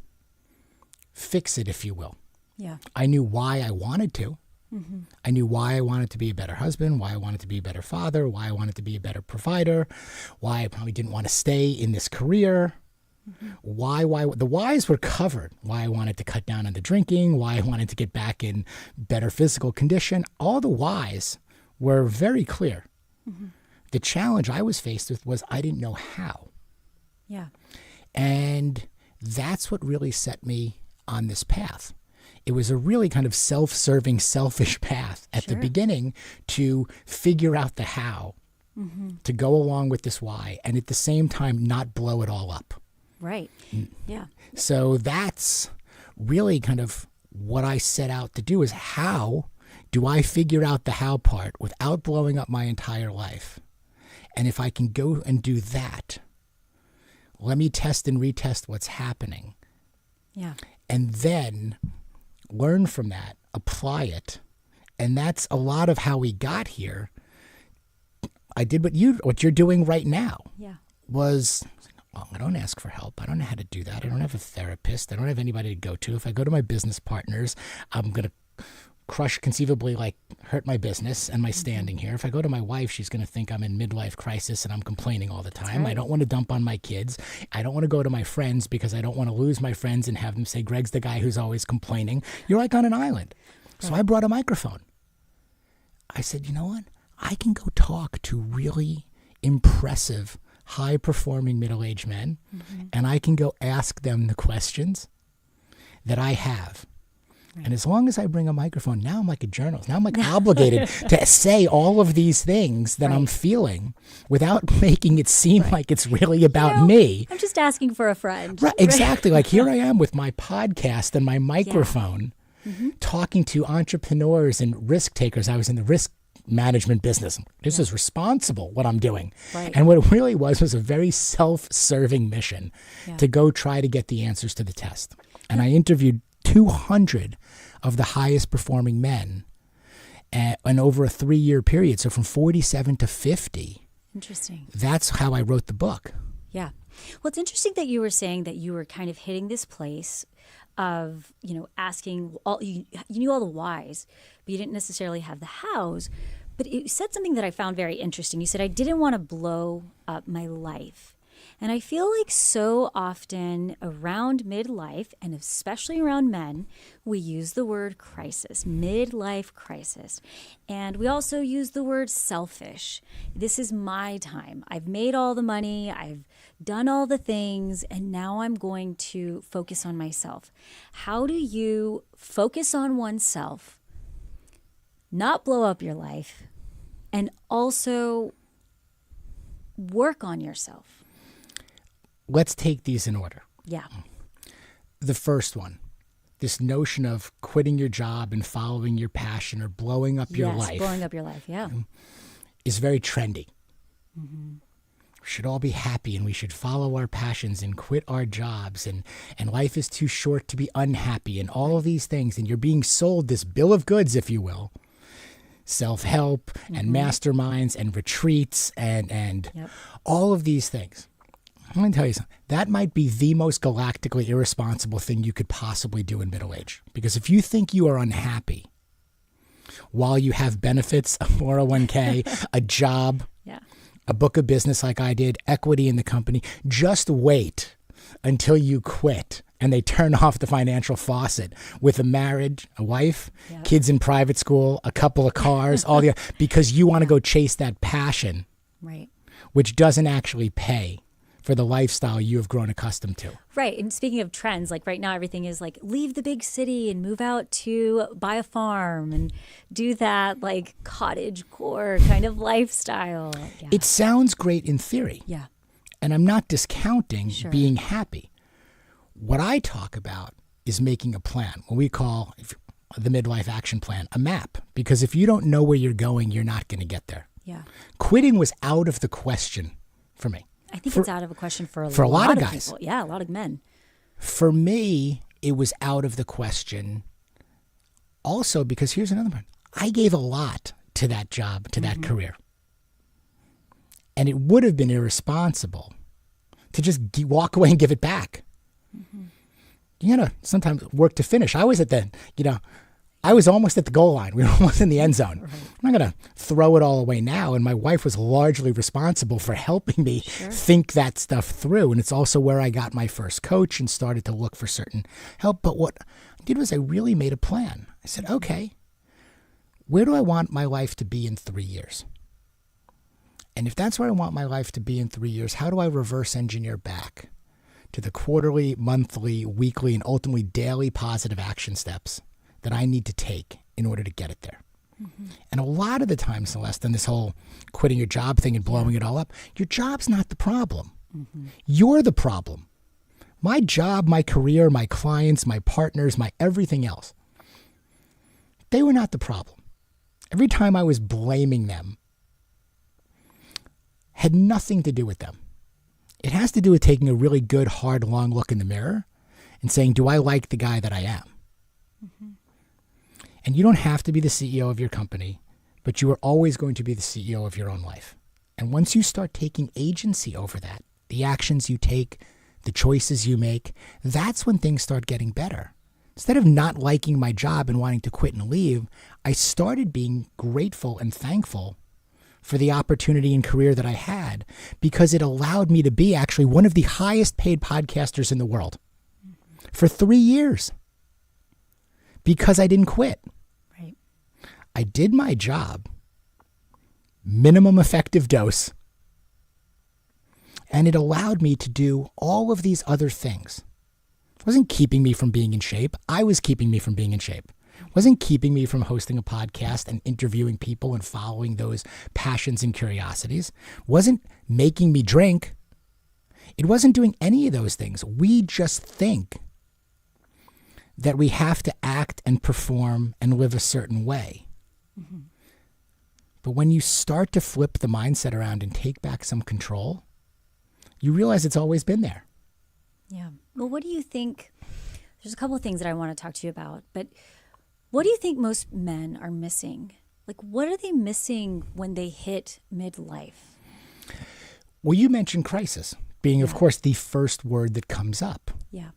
fix it, if you will. Yeah. I knew why I wanted to. Mm-hmm. I knew why I wanted to be a better husband, why I wanted to be a better father, why I wanted to be a better provider, why I probably didn't want to stay in this career. Why the whys were covered. Why I wanted to cut down on the drinking, why I wanted to get back in better physical condition. All the whys were very clear. The challenge I was faced with was I didn't know how. Yeah. And that's what really set me on this path. It was a really kind of self-serving, selfish path at the beginning to figure out the how, to go along with this why, and at the same time not blow it all up. Right. Yeah. So that's really kind of what I set out to do, is how do I figure out the how part without blowing up my entire life? And if I can go and do that, let me test and retest what's happening. Yeah. And then learn from that, apply it. And that's a lot of how we got here. I did what you're doing right now. Yeah. Was, well, I don't ask for help. I don't know how to do that. I don't have a therapist. I don't have anybody to go to. If I go to my business partners, I'm going to conceivably hurt my business and my standing here. If I go to my wife, she's going to think I'm in midlife crisis and I'm complaining all the time. Right. I don't want to dump on my kids. I don't want to go to my friends because I don't want to lose my friends and have them say, Greg's the guy who's always complaining. You're like on an island. Right. So I brought a microphone. I said, you know what? I can go talk to really impressive, high-performing middle-aged men, and I can go ask them the questions that I have. Right. And as long as I bring a microphone, now I'm like a journalist. Now I'm like obligated to say all of these things that I'm feeling without making it seem like it's really about me. I'm just asking for a friend. Right, exactly. Like here I am with my podcast and my microphone talking to entrepreneurs and risk takers. I was in the risk management business. This is responsible, what I'm doing. Right. And what it really was a very self-serving mission to go try to get the answers to the test. And I interviewed 200 of the highest performing men and over a 3-year period. So from 47 to 50. Interesting. That's how I wrote the book. Yeah. Well, it's interesting that you were saying that you were kind of hitting this place of, asking you knew all the whys, but you didn't necessarily have the hows. But you said something that I found very interesting. You said, I didn't want to blow up my life. And I feel like so often around midlife, and especially around men, we use the word crisis, midlife crisis. And we also use the word selfish. This is my time. I've made all the money. I've done all the things. And now I'm going to focus on myself. How do you focus on oneself, not blow up your life, and also work on yourself? Let's take these in order. Yeah. The first one, this notion of quitting your job and following your passion or blowing up your life. Yes, blowing up your life, yeah. Is very trendy. We should all be happy and we should follow our passions and quit our jobs and life is too short to be unhappy and all of these things. And you're being sold this bill of goods, if you will, self-help and masterminds and retreats and all of these things. I'm going to tell you something. That might be the most galactically irresponsible thing you could possibly do in middle age. Because if you think you are unhappy while you have benefits, a 401k, a job, a book of business like I did, equity in the company, just wait until you quit and they turn off the financial faucet with a marriage, a wife, kids in private school, a couple of cars, all the because you want to go chase that passion, which doesn't actually pay for the lifestyle you have grown accustomed to. Right. And speaking of trends, like right now, everything is like leave the big city and move out to buy a farm and do that like cottage core kind of lifestyle. Yeah. It sounds great in theory. Yeah. And I'm not discounting being happy. What I talk about is making a plan, what we call the midlife action plan, a map. Because if you don't know where you're going, you're not going to get there. Yeah. Quitting was out of the question for me. I think it's out of a question for a lot of guys. guys. People. Yeah, a lot of men. For me, it was out of the question also because here's another one. I gave a lot to that job, to that career. And it would have been irresponsible to just walk away and give it back. You gotta sometimes work to finish. I was I was almost at the goal line. We were almost in the end zone. I'm not going to throw it all away now. And my wife was largely responsible for helping me think that stuff through. And it's also where I got my first coach and started to look for certain help. But what I did was I really made a plan. I said, okay, where do I want my life to be in 3 years? And if that's where I want my life to be in 3 years, how do I reverse engineer back to the quarterly, monthly, weekly, and ultimately daily positive action steps that I need to take in order to get it there? And a lot of the time, Celeste, in this whole quitting your job thing and blowing it all up, your job's not the problem. You're the problem. My job, my career, my clients, my partners, my everything else, they were not the problem. Every time I was blaming them, had nothing to do with them. It has to do with taking a really good, hard, long look in the mirror and saying, do I like the guy that I am? And you don't have to be the CEO of your company, but you are always going to be the CEO of your own life. And once you start taking agency over that, the actions you take, the choices you make, that's when things start getting better. Instead of not liking my job and wanting to quit and leave, I started being grateful and thankful for the opportunity and career that I had because it allowed me to be actually one of the highest paid podcasters in the world for 3 years because I didn't quit. Right. I did my job, minimum effective dose, and it allowed me to do all of these other things. It wasn't keeping me from being in shape. I was keeping me from being in shape. It wasn't keeping me from hosting a podcast and interviewing people and following those passions and curiosities. It wasn't making me drink. It wasn't doing any of those things. We just think that we have to act and perform and live a certain way. But when you start to flip the mindset around and take back some control, you realize it's always been there. Yeah. Well, what do you think? There's a couple of things that I want to talk to you about, but what do you think most men are missing? Like, what are they missing when they hit midlife? Well, you mentioned crisis being, of course, the first word that comes up. Yeah.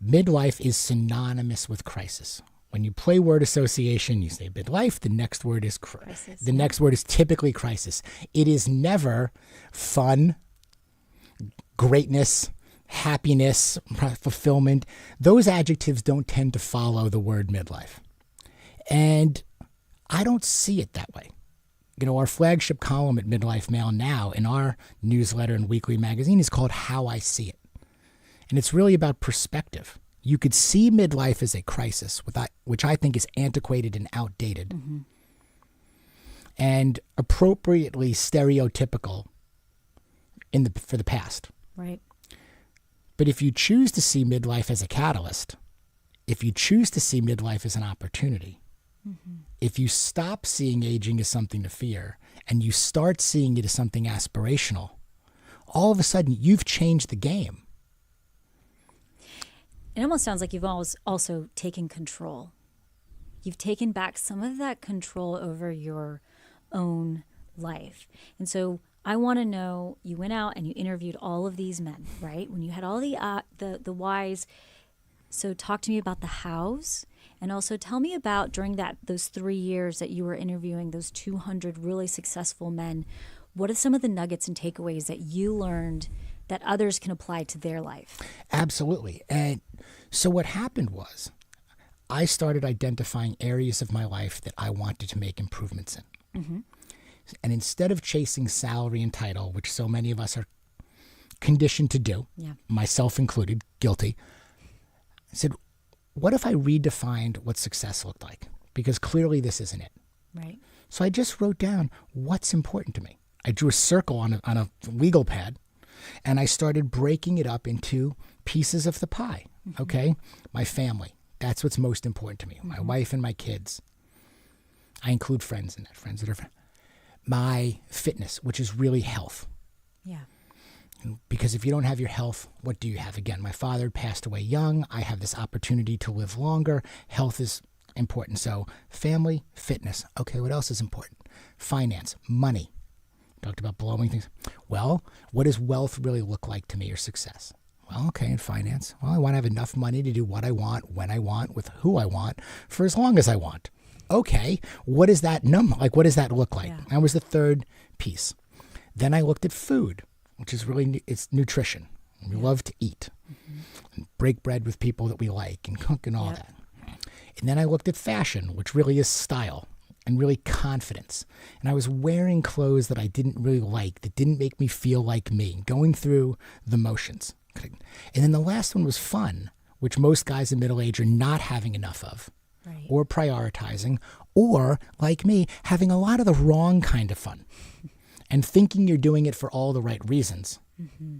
Midlife is synonymous with crisis. When you play word association, you say midlife, the next word is crisis. The next word is typically crisis. It is never fun, greatness, happiness, fulfillment. Those adjectives don't tend to follow the word midlife. And I don't see it that way. You know, our flagship column at Midlife Male now in our newsletter and weekly magazine is called How I See It. And it's really about perspective. You could see midlife as a crisis, which I think is antiquated and outdated, and appropriately stereotypical for the past. Right. But if you choose to see midlife as a catalyst, if you choose to see midlife as an opportunity, if you stop seeing aging as something to fear and you start seeing it as something aspirational, all of a sudden you've changed the game. It almost sounds like you've always also taken control. You've taken back some of that control over your own life. And so I want to know, you went out and you interviewed all of these men, right? When you had all the whys. So talk to me about the hows, and also tell me about during those 3 years that you were interviewing those 200 really successful men. What are some of the nuggets and takeaways that you learned that others can apply to their life? Absolutely. And so what happened was I started identifying areas of my life that I wanted to make improvements in. Mm-hmm. And instead of chasing salary and title, which so many of us are conditioned to do, myself included, guilty, I said, what if I redefined what success looked like? Because clearly this isn't it. Right. So I just wrote down what's important to me. I drew a circle on a legal pad, and I started breaking it up into pieces of the pie. Mm-hmm. Okay? My family. That's what's most important to me. My wife and my kids. I include friends in that. Friends that are my fitness, which is really health. Yeah. Because if you don't have your health, what do you have? Again, my father passed away young. I have this opportunity to live longer. Health is important. So family, fitness. Okay, what else is important? Finance, money. Talked about blowing things. Well, what does wealth really look like to me, or success? Well, okay, in finance. Well, I want to have enough money to do what I want, when I want, with who I want, for as long as I want. Okay, what is that number? Like, what does that look like? Yeah. That was the third piece. Then I looked at food, which is really, it's nutrition. We love to eat, and break bread with people that we like, and cook and all that. And then I looked at fashion, which really is style, and really confidence. And I was wearing clothes that I didn't really like, that didn't make me feel like me, going through the motions. And then the last one was fun, which most guys in middle age are not having enough of, or prioritizing, or, like me, having a lot of the wrong kind of fun and thinking you're doing it for all the right reasons. Mm-hmm.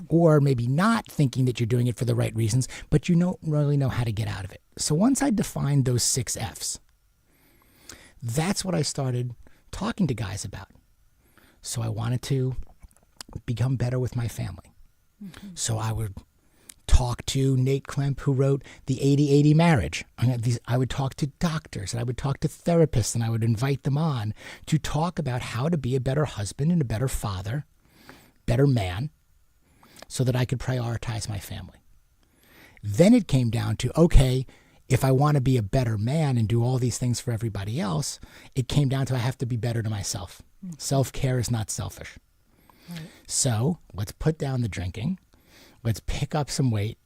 Or maybe not thinking that you're doing it for the right reasons, but you don't really know how to get out of it. So once I defined those 6 F's, that's what I started talking to guys about. So I wanted to become better with my family. Mm-hmm. So I would talk to Nate Klemp, who wrote the 80-80 Marriage. I would talk to doctors, and I would talk to therapists, and I would invite them on to talk about how to be a better husband and a better father, better man, so that I could prioritize my family. Then it came down to, okay, if I want to be a better man and do all these things for everybody else, it came down to I have to be better to myself. Mm-hmm. Self-care is not selfish. Right. So let's put down the drinking. Let's pick up some weight.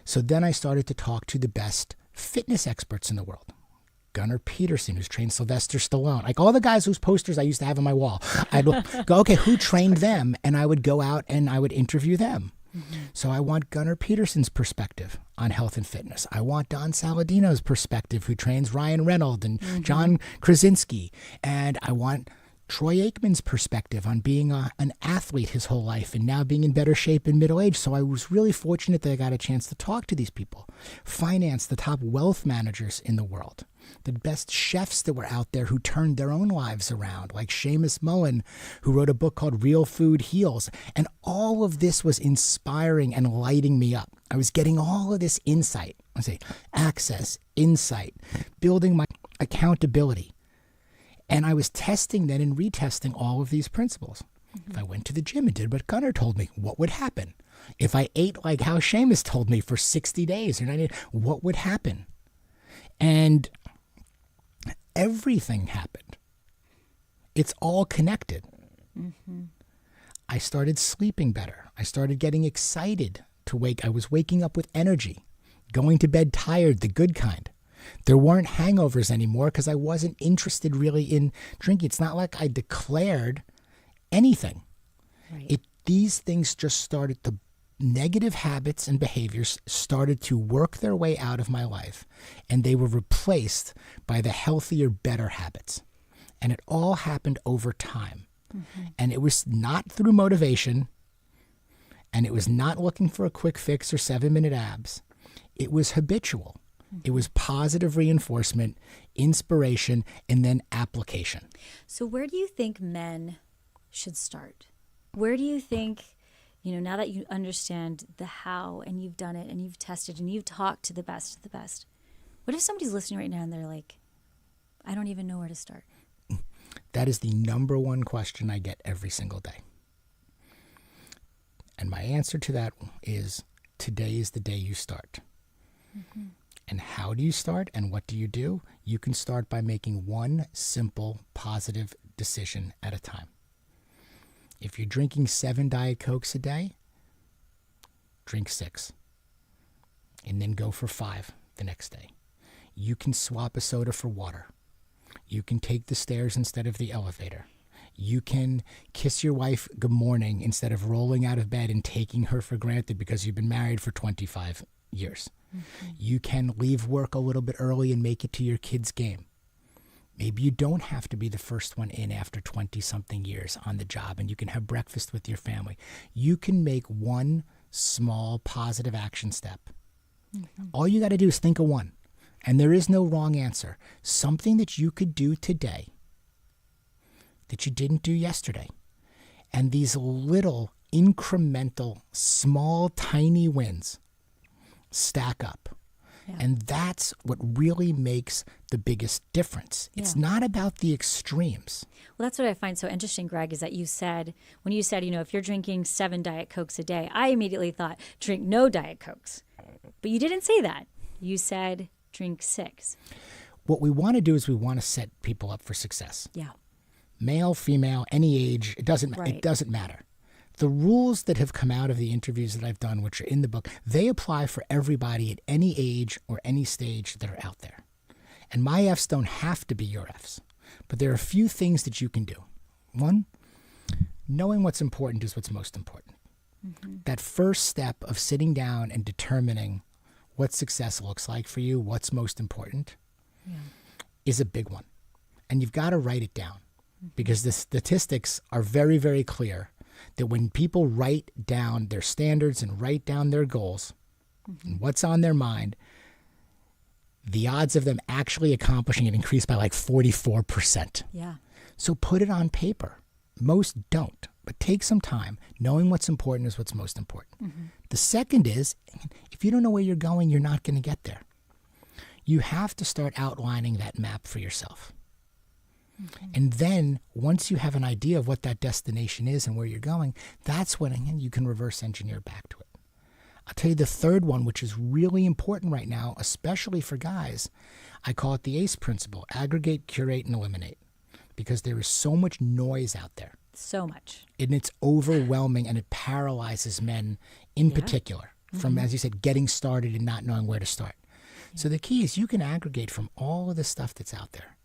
So then I started to talk to the best fitness experts in the world. Gunnar Peterson, who's trained Sylvester Stallone. Like all the guys whose posters I used to have on my wall. I'd go, okay, who trained them? And I would go out and I would interview them. Mm-hmm. So I want Gunnar Peterson's perspective on health and fitness. I want Don Saladino's perspective, who trains Ryan Reynolds and John Krasinski. And I want Troy Aikman's perspective on being an athlete his whole life and now being in better shape in middle age. So I was really fortunate that I got a chance to talk to these people. Finance, the top wealth managers in the world, the best chefs that were out there who turned their own lives around, like Seamus Mullen, who wrote a book called Real Food Heals. And all of this was inspiring and lighting me up. I was getting all of this insight, access, insight, building my accountability. And I was testing then and retesting all of these principles. Mm-hmm. If I went to the gym and did what Gunnar told me, what would happen? If I ate like how Seamus told me for 60 days or 90 days, what would happen? And everything happened. It's all connected. Mm-hmm. I started sleeping better. I started getting excited to wake. I was waking up with energy, going to bed tired, the good kind. There weren't hangovers anymore because I wasn't interested really in drinking. It's not like I declared anything. Right. These things just started, the negative habits and behaviors started to work their way out of my life, and they were replaced by the healthier, better habits. And it all happened over time. Mm-hmm. And it was not through motivation, and it was not looking for a quick fix or 7-minute abs. It was habitual. It was positive reinforcement, inspiration, and then application. So where do you think men should start? Where do you think, now that you understand the how and you've done it and you've tested and you've talked to the best of the best, What if somebody's listening right now and they're like, I don't even know where to start? That is the number one question I get every single day. And my answer to that is, today is the day you start. Mm-hmm. And how do you start and what do you do? You can start by making one simple, positive decision at a time. If you're drinking 7 Diet Cokes a day, drink 6. And then go for 5 the next day. You can swap a soda for water. You can take the stairs instead of the elevator. You can kiss your wife good morning instead of rolling out of bed and taking her for granted because you've been married for 25 years. Mm-hmm. You can leave work a little bit early and make it to your kid's game. Maybe you don't have to be the first one in after 20-something years on the job, and you can have breakfast with your family. You can make one small positive action step. Mm-hmm. All you got to do is think of one, and there is no wrong answer. Something that you could do today that you didn't do yesterday. And these little incremental, small, tiny wins stack up. Yeah. And that's what really makes the biggest difference. Yeah. It's not about the extremes. Well, that's what I find so interesting, Greg, is that when you said, if you're drinking 7 Diet Cokes a day, I immediately thought, drink no Diet Cokes. But you didn't say that. You said, drink 6. What we want to do is we want to set people up for success. Yeah. Male, female, any age, it doesn't matter. The rules that have come out of the interviews that I've done, which are in the book, they apply for everybody at any age or any stage that are out there. And my Fs don't have to be your Fs. But there are a few things that you can do. One, knowing what's important is what's most important. Mm-hmm. That first step of sitting down and determining what success looks like for you, what's most important, is a big one. And you've got to write it down. Because the statistics are very, very clear that when people write down their standards and write down their goals and what's on their mind, the odds of them actually accomplishing it increase by like 44%. Yeah. So put it on paper. Most don't, but take some time. Knowing what's important is what's most important. Mm-hmm. The second is, if you don't know where you're going, you're not going to get there. You have to start outlining that map for yourself. Mm-hmm. And then once you have an idea of what that destination is and where you're going, that's when you can reverse engineer back to it. I'll tell you the third one, which is really important right now, especially for guys. I call it the ACE principle: aggregate, curate, and eliminate. Because there is so much noise out there. So much. And it's overwhelming, and it paralyzes men in particular from, as you said, getting started and not knowing where to start. Yeah. So the key is you can aggregate from all of the stuff that's out there.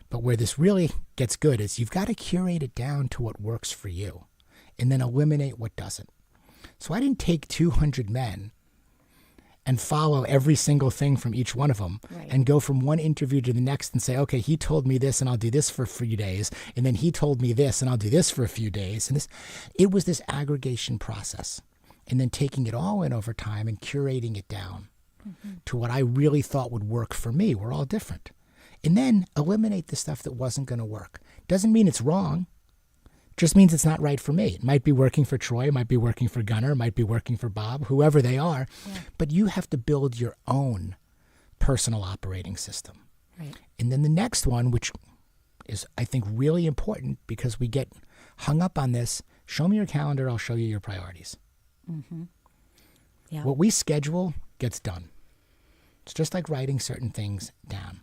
But where this really gets good is you've got to curate it down to what works for you and then eliminate what doesn't. So I didn't take 200 men and follow every single thing from each one of them and go from one interview to the next and say, okay, he told me this and I'll do this for a few days. And then he told me this and I'll do this for a few days. And it was this aggregation process and then taking it all in over time and curating it down to what I really thought would work for me. We're all different. And then eliminate the stuff that wasn't going to work. Doesn't mean it's wrong. Just means it's not right for me. It might be working for Troy, it might be working for Gunnar, it might be working for Bob, whoever they are. Yeah. But you have to build your own personal operating system. Right. And then the next one, which is, I think, really important because we get hung up on this, show me your calendar, I'll show you your priorities. Mm-hmm. Yeah. What we schedule gets done. It's just like writing certain things down.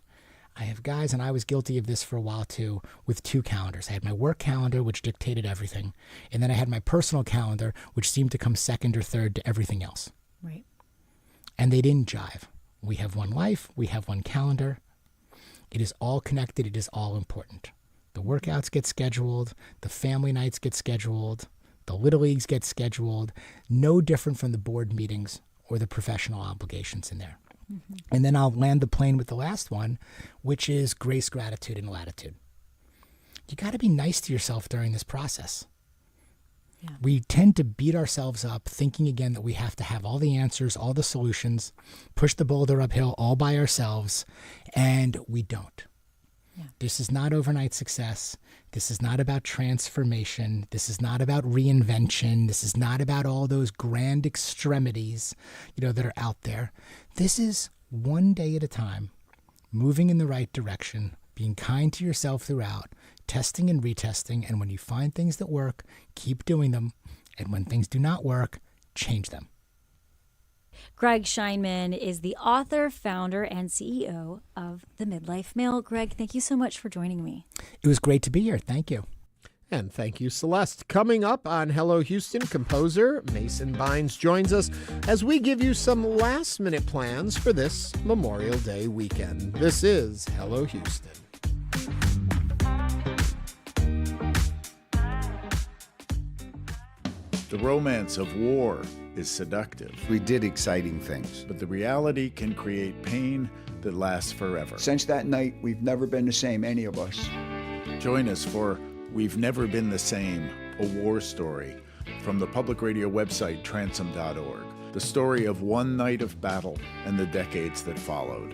I have guys, and I was guilty of this for a while too, with 2 calendars. I had my work calendar, which dictated everything, and then I had my personal calendar, which seemed to come second or third to everything else. Right. And they didn't jive. We have one life. We have one calendar. It is all connected. It is all important. The workouts get scheduled. The family nights get scheduled. The Little Leagues get scheduled. No different from the board meetings or the professional obligations in there. Mm-hmm. And then I'll land the plane with the last one, which is grace, gratitude, and latitude. You got to be nice to yourself during this process. Yeah. We tend to beat ourselves up thinking again that we have to have all the answers, all the solutions, push the boulder uphill all by ourselves, and we don't. Yeah. This is not overnight success. This is not about transformation. This is not about reinvention. This is not about all those grand extremities, that are out there. This is one day at a time, moving in the right direction, being kind to yourself throughout, testing and retesting, and when you find things that work, keep doing them, and when things do not work, change them. Greg Scheinman is the author, founder, and CEO of the Midlife Male. Greg, thank you so much for joining me. It was great to be here. Thank you. And thank you, Celeste. Coming up on Hello Houston, composer Mason Bynes joins us as we give you some last-minute plans for this Memorial Day weekend. This is Hello Houston. The romance of war is seductive. We did exciting things. But the reality can create pain that lasts forever. Since that night, we've never been the same, any of us. Join us for We've Never Been the Same, a war story, from the public radio website transom.org. The story of one night of battle and the decades that followed.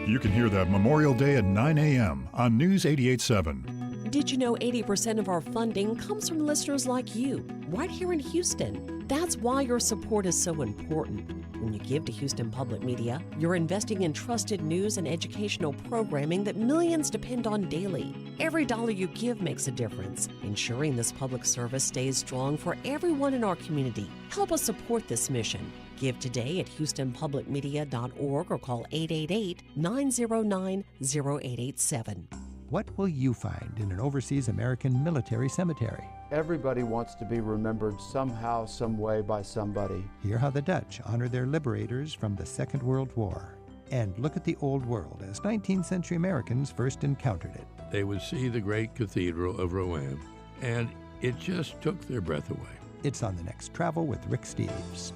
You can hear that Memorial Day at 9 a.m. on News 88.7. Did you know 80% of our funding comes from listeners like you, right here in Houston? That's why your support is so important. When you give to Houston Public Media, you're investing in trusted news and educational programming that millions depend on daily. Every dollar you give makes a difference, ensuring this public service stays strong for everyone in our community. Help us support this mission. Give today at houstonpublicmedia.org or call 888-909-0887. What will you find in an overseas American military cemetery? Everybody wants to be remembered somehow, some way by somebody. Hear how the Dutch honor their liberators from the Second World War. And look at the Old World as 19th century Americans first encountered it. They would see the great cathedral of Rouen, and it just took their breath away. It's on the next Travel with Rick Steves.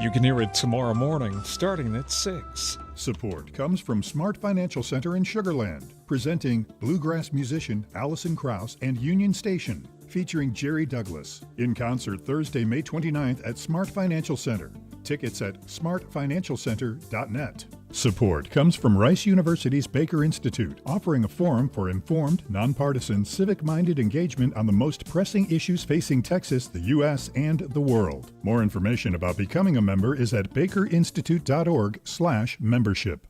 You can hear it tomorrow morning, starting at 6. Support comes from Smart Financial Center in Sugar Land, presenting bluegrass musician Allison Krauss and Union Station, featuring Jerry Douglas, in concert Thursday, May 29th at Smart Financial Center. Tickets at smartfinancialcenter.net. Support comes from Rice University's Baker Institute, offering a forum for informed, nonpartisan, civic-minded engagement on the most pressing issues facing Texas, the U.S., and the world. More information about becoming a member is at bakerinstitute.org/membership.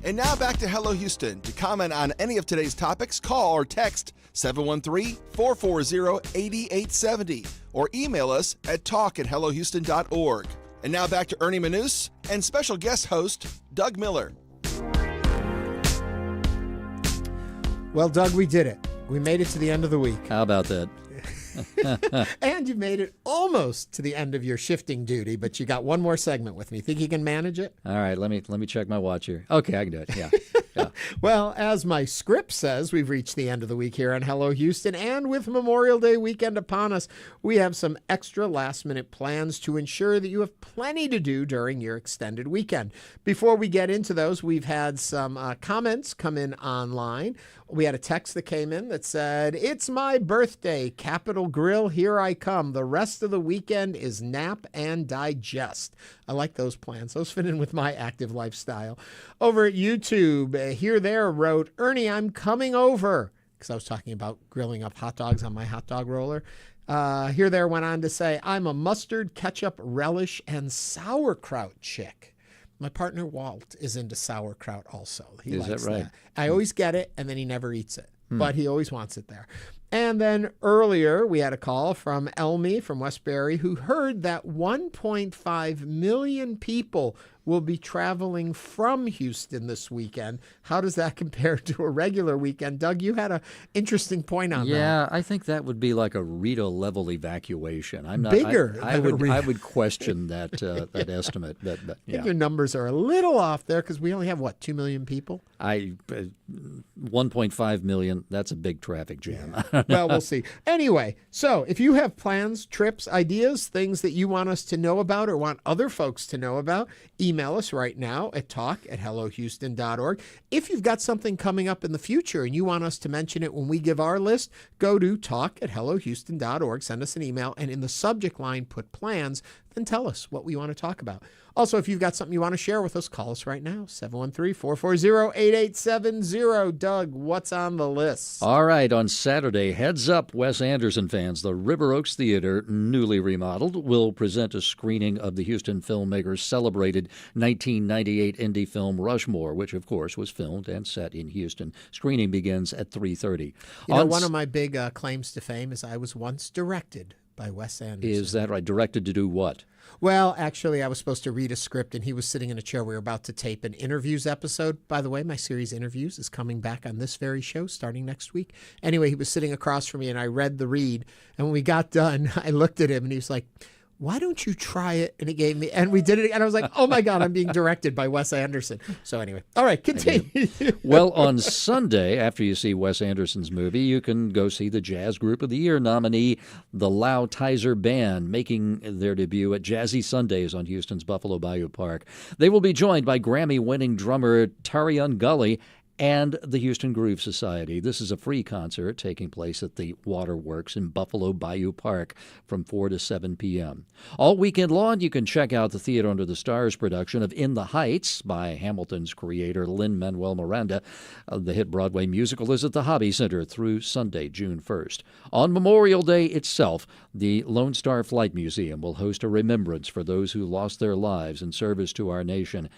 And now back to Hello Houston. To comment on any of today's topics, call or text 713-440-8870 or email us at talk@hellohouston.org. And now back to Ernie Manous and special guest host Doug Miller. Well, Doug, we did it. We made it to the end of the week. How about that? And you made it almost to the end of your shifting duty, but you got one more segment with me. Think you can manage it? All right, let me check my watch here. Okay, I can do it. Yeah. Well, as my script says, we've reached the end of the week here on Hello Houston, and with Memorial Day weekend upon us, we have some extra last-minute plans to ensure that you have plenty to do during your extended weekend. Before we get into those, we've had some comments come in online. We had a text that came in that said, "It's my birthday, Capitol Grill, here I come. The rest of the weekend is nap and digest." I like those plans. Those fit in with my active lifestyle. Over at YouTube, Here There wrote, "Ernie, I'm coming over," because I was talking about grilling up hot dogs on my hot dog roller. Here There went on to say, "I'm a mustard, ketchup, relish, and sauerkraut chick." My partner Walt is into sauerkraut also. He Is likes that right? that. I always get it, and then he never eats it. But he always wants it there. And then earlier, we had a call from Elmy from Westbury who heard that 1.5 million people will be traveling from Houston this weekend. How does that compare to a regular weekend? Doug, you had an interesting point on that. Yeah, I think that would be like a Rita-level evacuation. I'm not Bigger I than a Rita. I would question that that estimate. But I yeah. think your numbers are a little off there because we only have, 2 million people? 1.5 million, that's a big traffic jam. Well, we'll see. Anyway, so if you have plans, trips, ideas, things that you want us to know about or want other folks to know about, email us right now at talk@hellohouston.org. If you've got something coming up in the future and you want us to mention it when we give our list, go to talk@hellohouston.org, send us an email, and in the subject line, put plans. then tell us what we want to talk about. Also, if you've got something you want to share with us, call us right now, 713-440-8870. Doug, what's on the list? All right, on Saturday, heads up, Wes Anderson fans. The River Oaks Theater, newly remodeled, will present a screening of the Houston filmmaker's celebrated 1998 indie film Rushmore, which, of course, was filmed and set in Houston. Screening begins at 3:30. One of my big claims to fame is I was once directed by Wes Anderson. Is that right? Directed to do what? Well, actually, I was supposed to read a script, and he was sitting in a chair. We were about to tape an Interviews episode. By the way, my series Interviews is coming back on this very show starting next week. Anyway, he was sitting across from me, and I read the read. And when we got done, I looked at him, and he was like, why don't you try it? And he gave me, and we did it. And I was like, oh my God, I'm being directed by Wes Anderson. So anyway, all right, continue. Well, on Sunday, after you see Wes Anderson's movie, you can go see the Jazz Group of the Year nominee, the Lau Tizer Band, making their debut at Jazzy Sundays on Houston's Buffalo Bayou Park. They will be joined by Grammy-winning drummer Tarion Gully and the Houston Groove Society. This is a free concert taking place at the Waterworks in Buffalo Bayou Park from 4 to 7 p.m. All weekend long, you can check out the Theater Under the Stars production of In the Heights by Hamilton's creator Lin-Manuel Miranda. The hit Broadway musical is at the Hobby Center through Sunday, June 1st. On Memorial Day itself, the Lone Star Flight Museum will host a remembrance for those who lost their lives in service to our nation.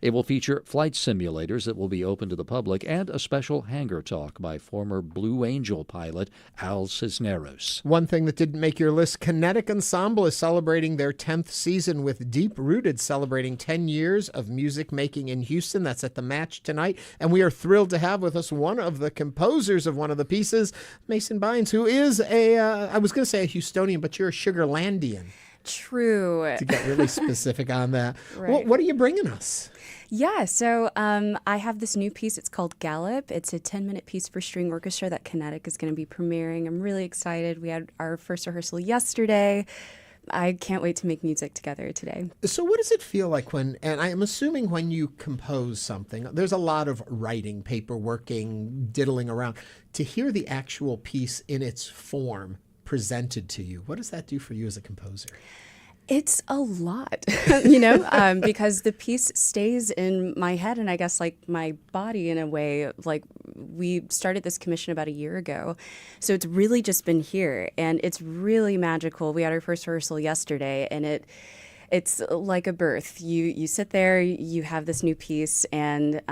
It will feature flight simulators that will be open to the public and a special hangar talk by former Blue Angel pilot Al Cisneros. One thing that didn't make your list, Kinetic Ensemble is celebrating their 10th season with Deep Rooted, celebrating 10 years of music making in Houston. That's at the Match tonight. And we are thrilled to have with us one of the composers of one of the pieces, Mason Bynes, who is I was going to say a Houstonian, but you're a Sugarlandian. True. To get really specific on that. Right. What are you bringing us? Yeah, so I have this new piece. It's called Gallop. It's a 10-minute piece for string orchestra that Kinetic is going to be premiering. I'm really excited. We had our first rehearsal yesterday. I can't wait to make music together today. So what does it feel like when, and I'm assuming when you compose something, there's a lot of writing, paperworking, diddling around. To hear the actual piece in its form presented to you, what does that do for you as a composer? It's a lot, because the piece stays in my head and I guess like my body in a way. Like we started this commission about a year ago, so it's really just been here and it's really magical. We had our first rehearsal yesterday and it's like a birth. You sit there, you have this new piece, and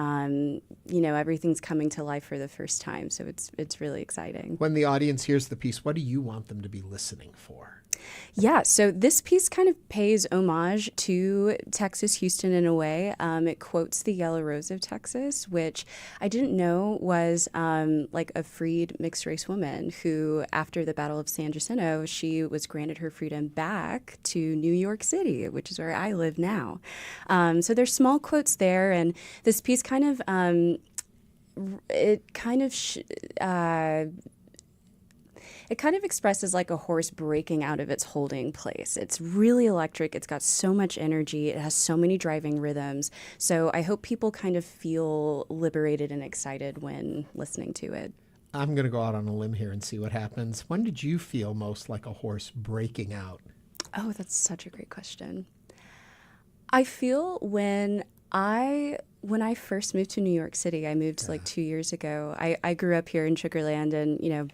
everything's coming to life for the first time. So it's really exciting. When the audience hears the piece, what do you want them to be listening for? Yeah, so this piece kind of pays homage to Texas, Houston in a way. It quotes the Yellow Rose of Texas, which I didn't know was like a freed mixed-race woman who, after the Battle of San Jacinto, she was granted her freedom back to New York City, which is where I live now. So there's small quotes there, and this piece kind of it kind of expresses like a horse breaking out of its holding place. It's really electric. It's got so much energy. It has so many driving rhythms. So I hope people kind of feel liberated and excited when listening to it. I'm going to go out on a limb here and see what happens. When did you feel most like a horse breaking out? Oh, that's such a great question. I feel when I first moved to New York City, I moved like 2 years ago. I grew up here in Sugarland and,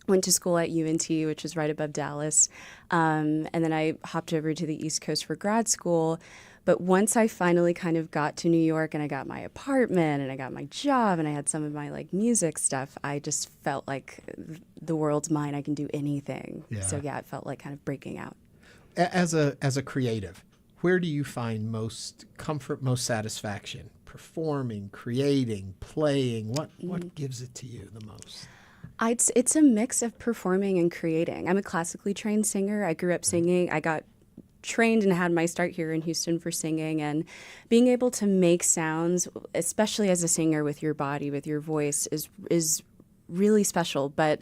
went to school at UNT, which is right above Dallas. And then I hopped over to the East Coast for grad school. But once I finally kind of got to New York and I got my apartment and I got my job and I had some of my like music stuff, I just felt like the world's mine. I can do anything. Yeah. So yeah, it felt like kind of breaking out. As a creative, where do you find most comfort, most satisfaction? Performing, creating, playing? What gives it to you the most? It's a mix of performing and creating. I'm a classically trained singer. I grew up singing. I got trained and had my start here in Houston for singing, and being able to make sounds, especially as a singer with your body, with your voice, is really special. But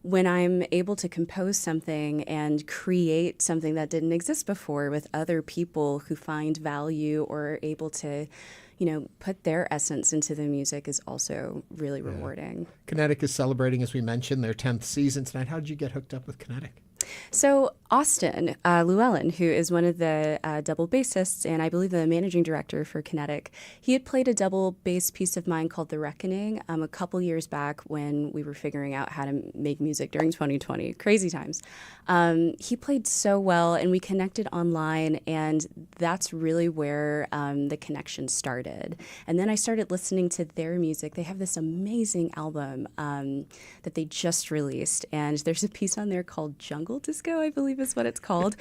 when I'm able to compose something and create something that didn't exist before with other people who find value or are able to put their essence into the music is also really rewarding. Kinetic is celebrating, as we mentioned, their 10th season tonight. How did you get hooked up with Kinetic? So Austin Llewellyn, who is one of the double bassists and I believe the managing director for Kinetic, he had played a double bass piece of mine called The Reckoning a couple years back when we were figuring out how to make music during 2020. Crazy times. He played so well, and we connected online, and that's really where the connection started. And then I started listening to their music. They have this amazing album that they just released, and there's a piece on there called Jungle Disco, I believe is what it's called.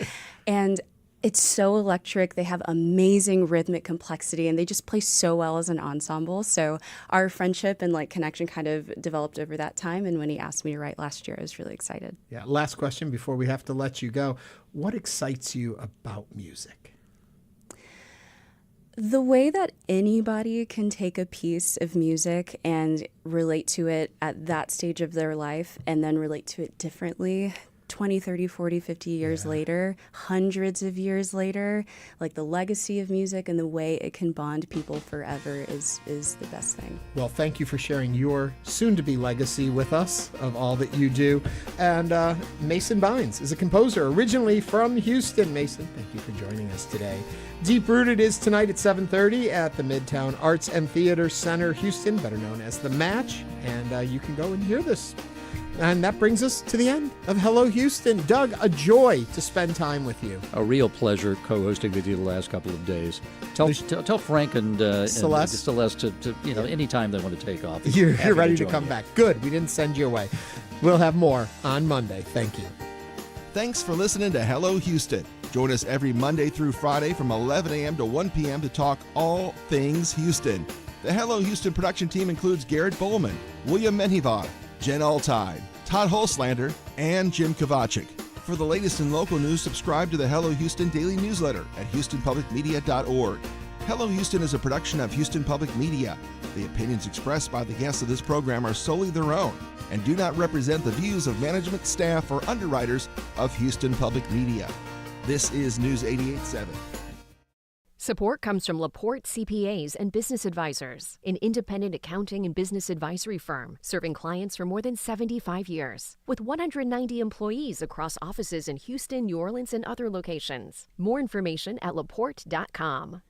And it's so electric. They have amazing rhythmic complexity, and they just play so well as an ensemble. So our friendship and connection kind of developed over that time. And when he asked me to write last year, I was really excited. Yeah. Last question before we have to let you go. What excites you about music? The way that anybody can take a piece of music and relate to it at that stage of their life and then relate to it differently 20, 30, 40, 50 years later, hundreds of years later, the legacy of music and the way it can bond people forever is the best thing. Well, thank you for sharing your soon-to-be legacy with us of all that you do. And Mason Bynes is a composer originally from Houston. Mason, thank you for joining us today. Deep Rooted is tonight at 7:30 at the Midtown Arts and Theater Center, Houston, better known as The Match. And you can go and hear this. And that brings us to the end of Hello Houston. Doug, a joy to spend time with you. A real pleasure co-hosting with you the last couple of days. Tell Frank and Celeste to anytime they want to take off. You're ready to come back. Good. We didn't send you away. We'll have more on Monday. Thank you. Thanks for listening to Hello Houston. Join us every Monday through Friday from 11 a.m. to 1 p.m. to talk all things Houston. The Hello Houston production team includes Garrett Bowman, William Menjivar, Jen Altide, Todd Holslander, and Jim Kovacic. For the latest in local news, subscribe to the Hello Houston daily newsletter at houstonpublicmedia.org. Hello Houston is a production of Houston Public Media. The opinions expressed by the guests of this program are solely their own and do not represent the views of management, staff, or underwriters of Houston Public Media. This is News 88.7. Support comes from LaPorte CPAs and Business Advisors, an independent accounting and business advisory firm serving clients for more than 75 years. With 190 employees across offices in Houston, New Orleans, and other locations. More information at laporte.com.